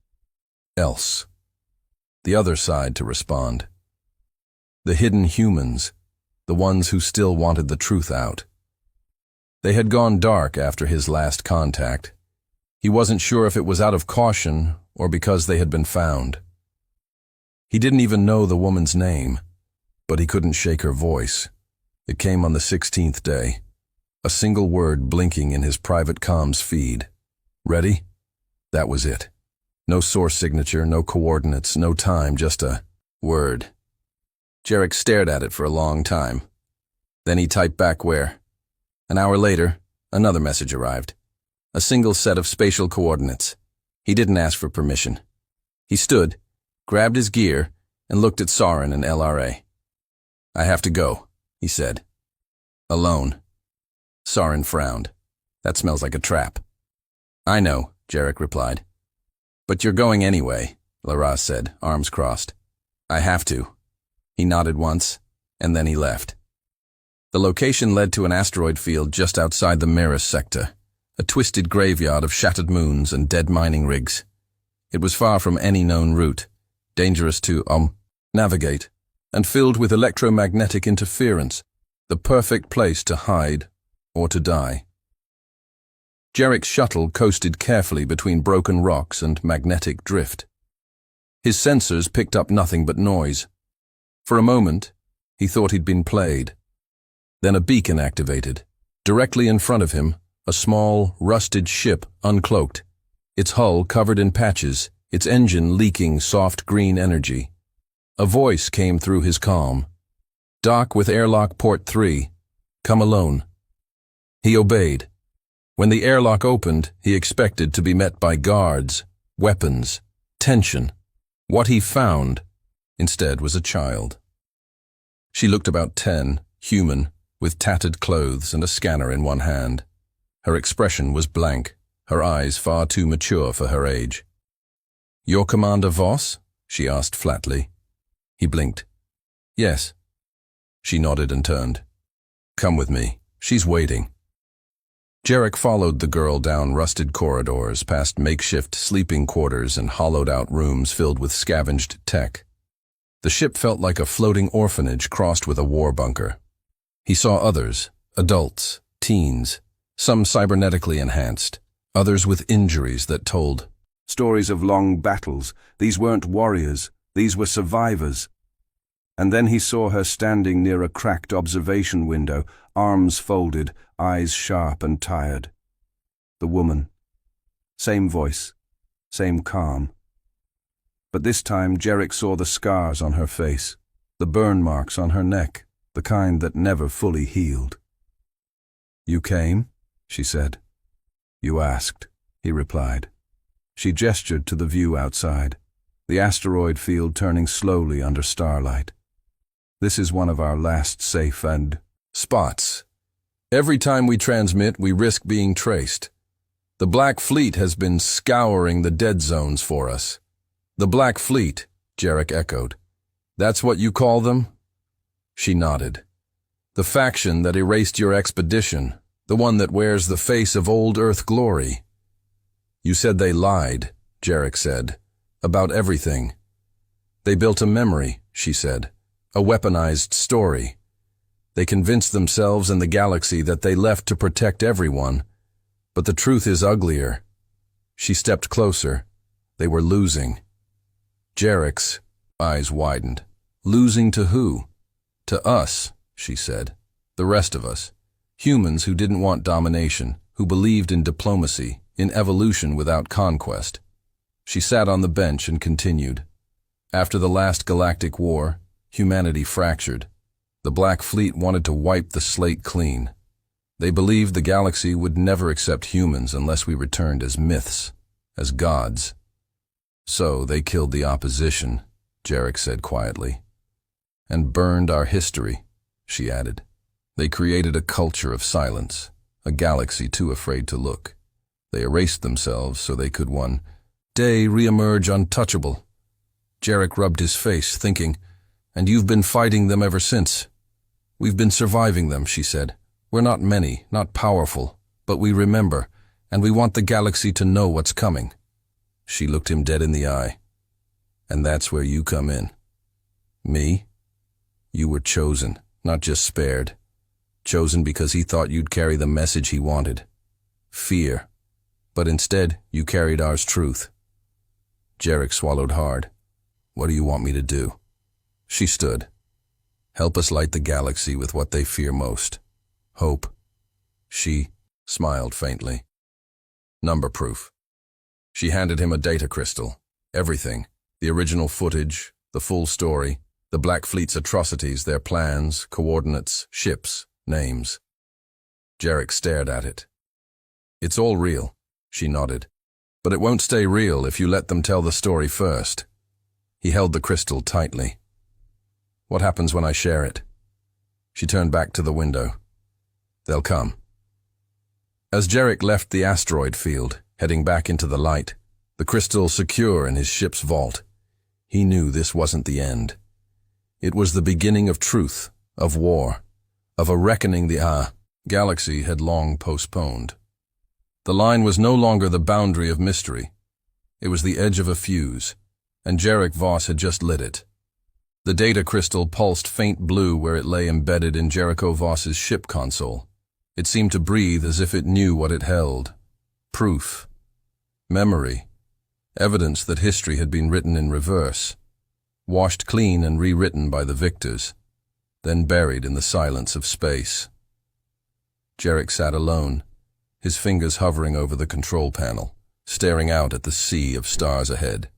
else. The other side to respond. The hidden humans, the ones who still wanted the truth out. They had gone dark after his last contact. He wasn't sure if it was out of caution or because they had been found. He didn't even know the woman's name, but he couldn't shake her voice. It came on the 16th day, a single word blinking in his private comms feed. Ready? That was it. No source signature, no coordinates, no time, just a word. Jarek stared at it for a long time. Then he typed back where. An hour later, another message arrived. A single set of spatial coordinates. He didn't ask for permission. He stood, grabbed his gear, and looked at Sauron and LRA. "I have to go," he said. "Alone." Sauron frowned. "That smells like a trap." "I know," Jarek replied. "But you're going anyway," Laraz said, arms crossed. "I have to." He nodded once, and then he left. The location led to an asteroid field just outside the Maris sector, a twisted graveyard of shattered moons and dead mining rigs. It was far from any known route, dangerous to navigate, and filled with electromagnetic interference, the perfect place to hide or to die. Jarek's shuttle coasted carefully between broken rocks and magnetic drift. His sensors picked up nothing but noise. For a moment, he thought he'd been played. Then a beacon activated. Directly in front of him, a small, rusted ship uncloaked, its hull covered in patches, its engine leaking soft green energy. A voice came through his comm. "Dock with airlock port 3. Come alone." He obeyed. When the airlock opened, he expected to be met by guards, weapons, tension. What he found, instead, was a child. She looked about 10, human, with tattered clothes and a scanner in one hand. Her expression was blank, her eyes far too mature for her age. "Your Commander Voss?" she asked flatly. He blinked. "Yes." She nodded and turned. "Come with me. She's waiting." Jarek followed the girl down rusted corridors, past makeshift sleeping quarters and hollowed-out rooms filled with scavenged tech. The ship felt like a floating orphanage crossed with a war bunker. He saw others, adults, teens, some cybernetically enhanced, others with injuries that told stories of long battles. These weren't warriors, these were survivors. And then he saw her standing near a cracked observation window, arms folded, eyes sharp and tired. The woman. Same voice, same calm. But this time Jarek saw the scars on her face, the burn marks on her neck, the kind that never fully healed. "You came?" she said. "You asked," he replied. She gestured to the view outside. the asteroid field turning slowly under starlight. This is one of our last safe and spots. Every time we transmit, we risk being traced. The Black Fleet has been scouring the dead zones for us. The Black Fleet, Jarek echoed. That's what you call them? She nodded. The faction that erased your expedition, the one that wears the face of old Earth glory. You said they lied, Jarek said, about everything. They built a memory, she said, a weaponized story. They convinced themselves and the galaxy that they left to protect everyone, but the truth is uglier. She stepped closer. They were losing. Jarek's eyes widened. Losing to who? To us, she said. The rest of us. Humans who didn't want domination, who believed in diplomacy, in evolution without conquest. She sat on the bench and continued. After the last galactic war, humanity fractured. The Black Fleet wanted to wipe the slate clean. They believed the galaxy would never accept humans unless we returned as myths, as gods. So they killed the opposition, Jarek said quietly. And burned our history, she added. They created a culture of silence, a galaxy too afraid to look. They erased themselves so they could one day re-emerge untouchable. Jarek rubbed his face, thinking, and you've been fighting them ever since. We've been surviving them, she said. We're not many, not powerful, but we remember, and we want the galaxy to know what's coming. She looked him dead in the eye. And that's where you come in. Me? You were chosen, not just spared. Chosen because he thought you'd carry the message he wanted. Fear. But instead, you carried ours truth. Jarek swallowed hard. What do you want me to do? She stood. Help us light the galaxy with what they fear most. Hope. She smiled faintly. Number proof. She handed him a data crystal. Everything. The original footage, the full story, the Black Fleet's atrocities, their plans, coordinates, ships, names. Jarek stared at it. It's all real, she nodded. But it won't stay real if you let them tell the story first. He held the crystal tightly. What happens when I share it? She turned back to the window. They'll come. As Jarek left the asteroid field, heading back into the light, the crystal secure in his ship's vault, he knew this wasn't the end. It was the beginning of truth, of war, of a reckoning the galaxy had long postponed. The line was no longer the boundary of mystery. It was the edge of a fuse, and Jarek Voss had just lit it. The data crystal pulsed faint blue where it lay embedded in Jericho Voss's ship console. It seemed to breathe as if it knew what it held. Proof. Memory. Evidence that history had been written in reverse. Washed clean and rewritten by the victors, then buried in the silence of space. Jarek sat alone, his fingers hovering over the control panel, staring out at the sea of stars ahead.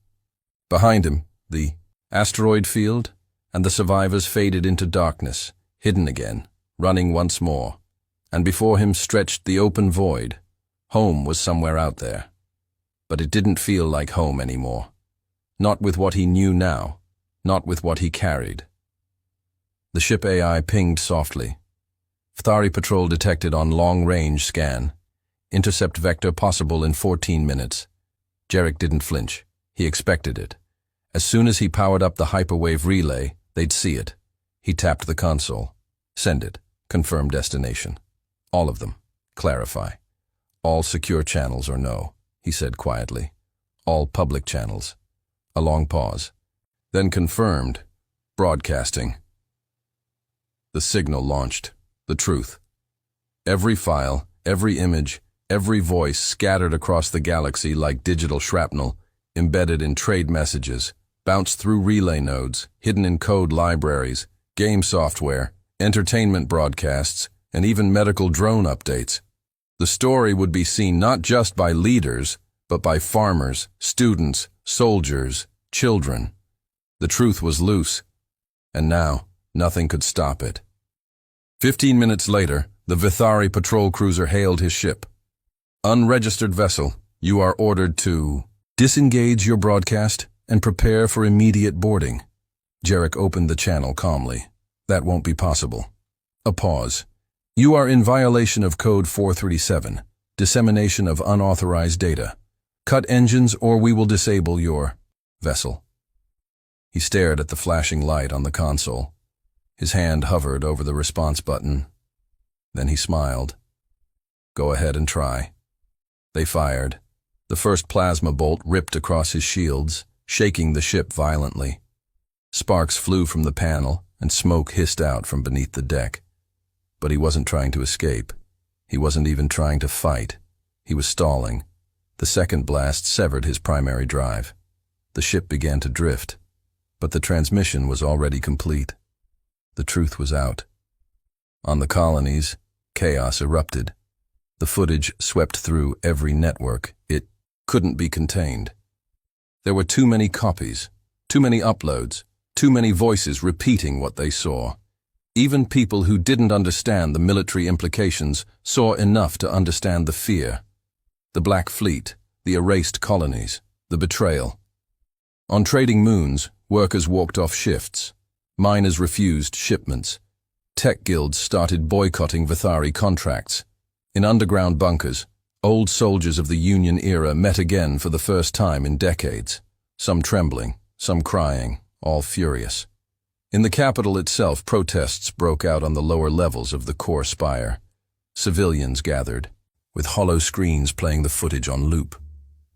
Behind him, the asteroid field and the survivors faded into darkness, hidden again, running once more, and before him stretched the open void. Home was somewhere out there. But it didn't feel like home anymore. Not with what he knew now, not with what he carried. The ship AI pinged softly. Phtari patrol detected on long-range scan. Intercept vector possible in 14 minutes. Jarek didn't flinch. He expected it. As soon as he powered up the hyperwave relay, they'd see it. He tapped the console. Send it. Confirm destination. All of them. Clarify. All secure channels or no, he said quietly. All public channels. A long pause. Then confirmed. Broadcasting. The signal launched. The truth. Every file, every image, every voice scattered across the galaxy like digital shrapnel, embedded in trade messages, bounced through relay nodes, hidden in code libraries, game software, entertainment broadcasts, and even medical drone updates. The story would be seen not just by leaders, but by farmers, students, soldiers, children. The truth was loose, and now nothing could stop it. 15 minutes later, the Vithari patrol cruiser hailed his ship. Unregistered vessel, you are ordered to disengage your broadcast and prepare for immediate boarding. Jarek opened the channel calmly. That won't be possible. A pause. You are in violation of Code 437, dissemination of unauthorized data. Cut engines or we will disable your vessel. He stared at the flashing light on the console. His hand hovered over the response button. Then he smiled. Go ahead and try. They fired. The first plasma bolt ripped across his shields, shaking the ship violently. Sparks flew from the panel, and smoke hissed out from beneath the deck. But he wasn't trying to escape. He wasn't even trying to fight. He was stalling. The second blast severed his primary drive. The ship began to drift, but the transmission was already complete. The truth was out. On the colonies, chaos erupted. The footage swept through every network. It couldn't be contained. There were too many copies, too many uploads, too many voices repeating what they saw. Even people who didn't understand the military implications saw enough to understand the fear. The Black Fleet, the erased colonies, the betrayal. On trading moons, workers walked off shifts. Miners refused shipments. Tech guilds started boycotting Vithari contracts. In underground bunkers, old soldiers of the Union era met again for the first time in decades. Some trembling, some crying, all furious. In the capital itself, protests broke out on the lower levels of the core spire. Civilians gathered, with hollow screens playing the footage on loop.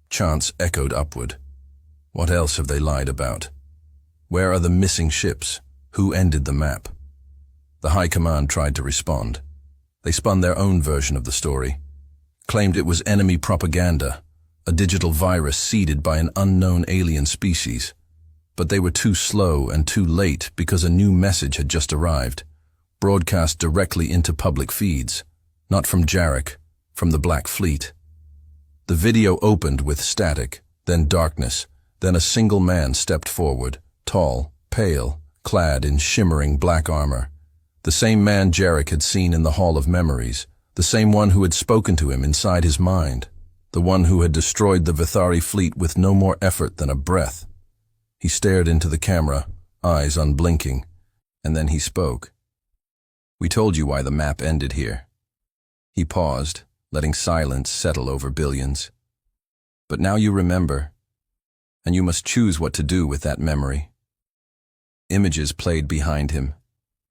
Chants echoed upward. What else have they lied about? Where are the missing ships? Who ended the map? The High Command tried to respond. They spun their own version of the story, claimed it was enemy propaganda, a digital virus seeded by an unknown alien species. But they were too slow and too late because a new message had just arrived, broadcast directly into public feeds, not from Jarek, from the Black Fleet. The video opened with static, then darkness, then a single man stepped forward, tall, pale, clad in shimmering black armor. The same man Jarek had seen in the Hall of Memories, the same one who had spoken to him inside his mind, the one who had destroyed the Vithari fleet with no more effort than a breath. He stared into the camera, eyes unblinking, and then he spoke. We told you why the map ended here. He paused, letting silence settle over billions. But now you remember, and you must choose what to do with that memory. Images played behind him.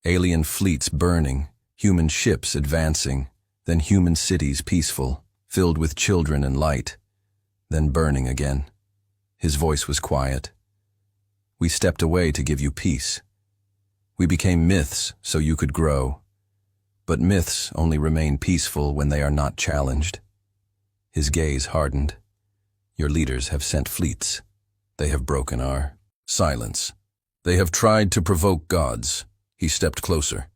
Alien fleets burning, human ships advancing, then human cities peaceful, filled with children and light, then burning again. His voice was quiet. We stepped away to give you peace. We became myths so you could grow. But myths only remain peaceful when they are not challenged. His gaze hardened. Your leaders have sent fleets. They have broken our silence. They have tried to provoke gods. He stepped closer.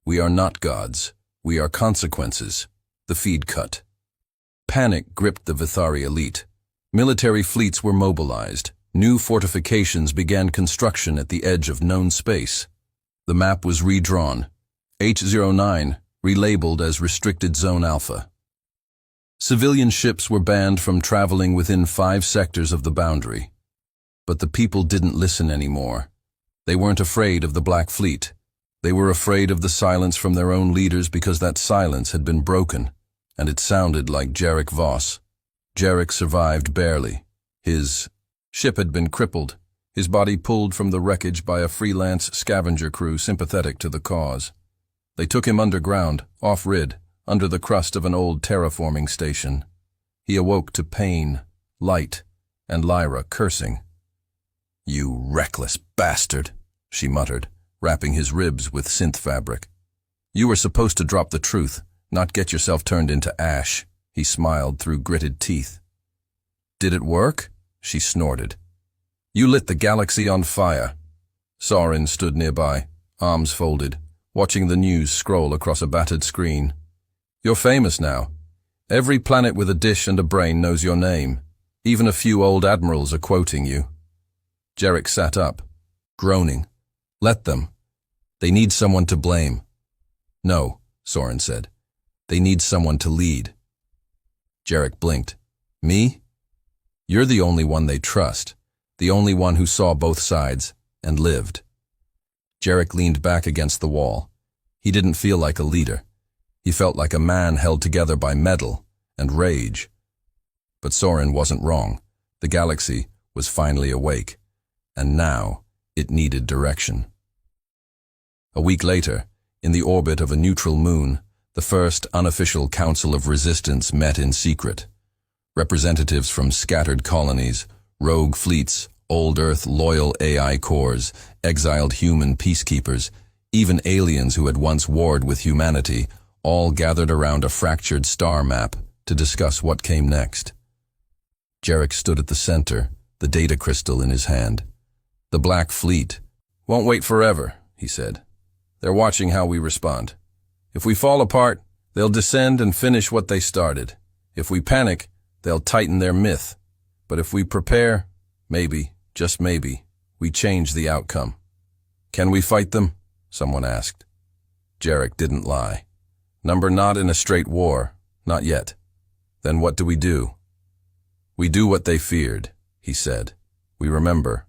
We are not gods. We are consequences. The feed cut. Panic gripped the Vithari elite. Military fleets were mobilized. New fortifications began construction at the edge of known space. The map was redrawn. H09, relabeled as Restricted Zone Alpha. Civilian ships were banned from traveling within 5 sectors of the boundary. But the people didn't listen anymore. They weren't afraid of the Black Fleet. They were afraid of the silence from their own leaders because that silence had been broken, and it sounded like Jarek Voss. Jarek survived barely. His ship had been crippled, his body pulled from the wreckage by a freelance scavenger crew sympathetic to the cause. They took him underground, off-grid, under the crust of an old terraforming station. He awoke to pain, light, and Lyra cursing. You reckless bastard, she muttered, wrapping his ribs with synth fabric. You were supposed to drop the truth, not get yourself turned into ash, he smiled through gritted teeth. Did it work? She snorted. You lit the galaxy on fire. Sorin stood nearby, arms folded, watching the news scroll across a battered screen. You're famous now. Every planet with a dish and a brain knows your name. Even a few old admirals are quoting you. Jarek sat up, groaning. Let them. They need someone to blame. No, Sorin said. They need someone to lead. Jarek blinked. Me? You're the only one they trust. the only one who saw both sides and lived. Jarek leaned back against the wall. He didn't feel like a leader. He felt like a man held together by metal and rage. But Soren wasn't wrong. The galaxy was finally awake, and now it needed direction. A week later, in the orbit of a neutral moon, the first unofficial Council of Resistance met in secret. Representatives from scattered colonies, rogue fleets, old Earth loyal AI corps, exiled human peacekeepers, even aliens who had once warred with humanity, all gathered around a fractured star map to discuss what came next. Jarek stood at the center, the data crystal in his hand. The Black Fleet won't wait forever, he said. They're watching how we respond. If we fall apart, they'll descend and finish what they started. If we panic, they'll tighten their myth. But if we prepare, maybe, just maybe, we change the outcome. Can we fight them? Someone asked. Jarek didn't lie. Number not in a straight war, not yet. Then what do? We do what they feared, he said. We remember.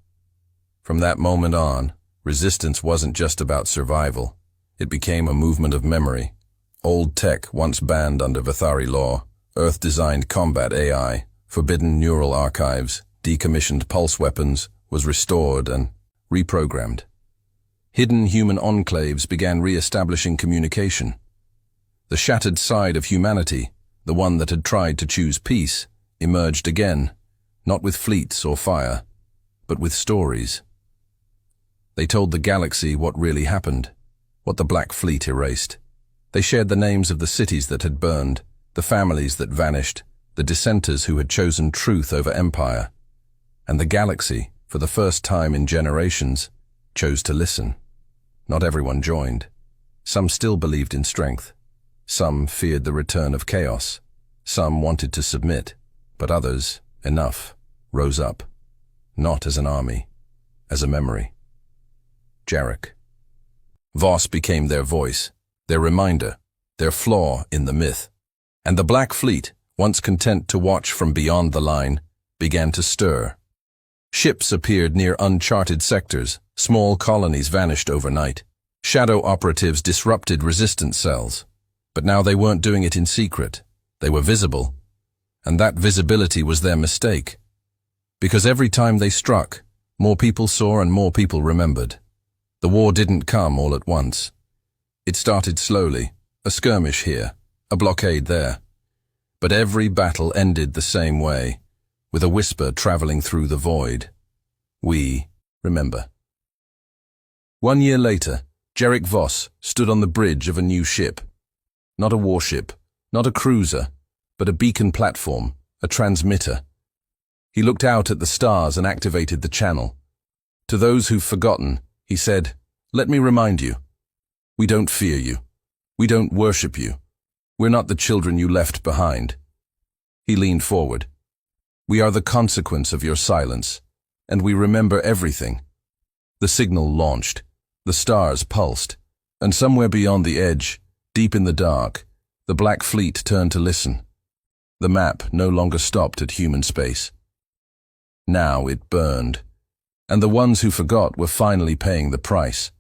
From that moment on, resistance wasn't just about survival. It became a movement of memory. Old tech, once banned under Vithari law, Earth-designed combat AI, forbidden neural archives, decommissioned pulse weapons, was restored and reprogrammed. Hidden human enclaves began re-establishing communication. The shattered side of humanity, the one that had tried to choose peace, emerged again, not with fleets or fire, but with stories. They told the galaxy what really happened, what the Black Fleet erased. They shared the names of the cities that had burned, the families that vanished, the dissenters who had chosen truth over empire. And the galaxy, for the first time in generations, chose to listen. Not everyone joined. Some still believed in strength. Some feared the return of chaos. Some wanted to submit. But others, enough, rose up. Not as an army, as a memory. Jarek. Voss became their voice, their reminder, their flaw in the myth. And the Black Fleet, once content to watch from beyond the line, began to stir. Ships appeared near uncharted sectors, small colonies vanished overnight. Shadow operatives disrupted resistance cells. But now they weren't doing it in secret. They were visible. And that visibility was their mistake. Because every time they struck, more people saw and more people remembered. The war didn't come all at once. It started slowly, a skirmish here, a blockade there. But every battle ended the same way, with a whisper traveling through the void. We remember. 1 year later, Jarek Voss stood on the bridge of a new ship. Not a warship, not a cruiser, but a beacon platform, a transmitter. He looked out at the stars and activated the channel. To those who've forgotten, he said, "Let me remind you. We don't fear you. We don't worship you. We're not the children you left behind." He leaned forward. "We are the consequence of your silence, and we remember everything." The signal launched. The stars pulsed, and somewhere beyond the edge, deep in the dark, the Black Fleet turned to listen. The map no longer stopped at human space. Now it burned, and the ones who forgot were finally paying the price.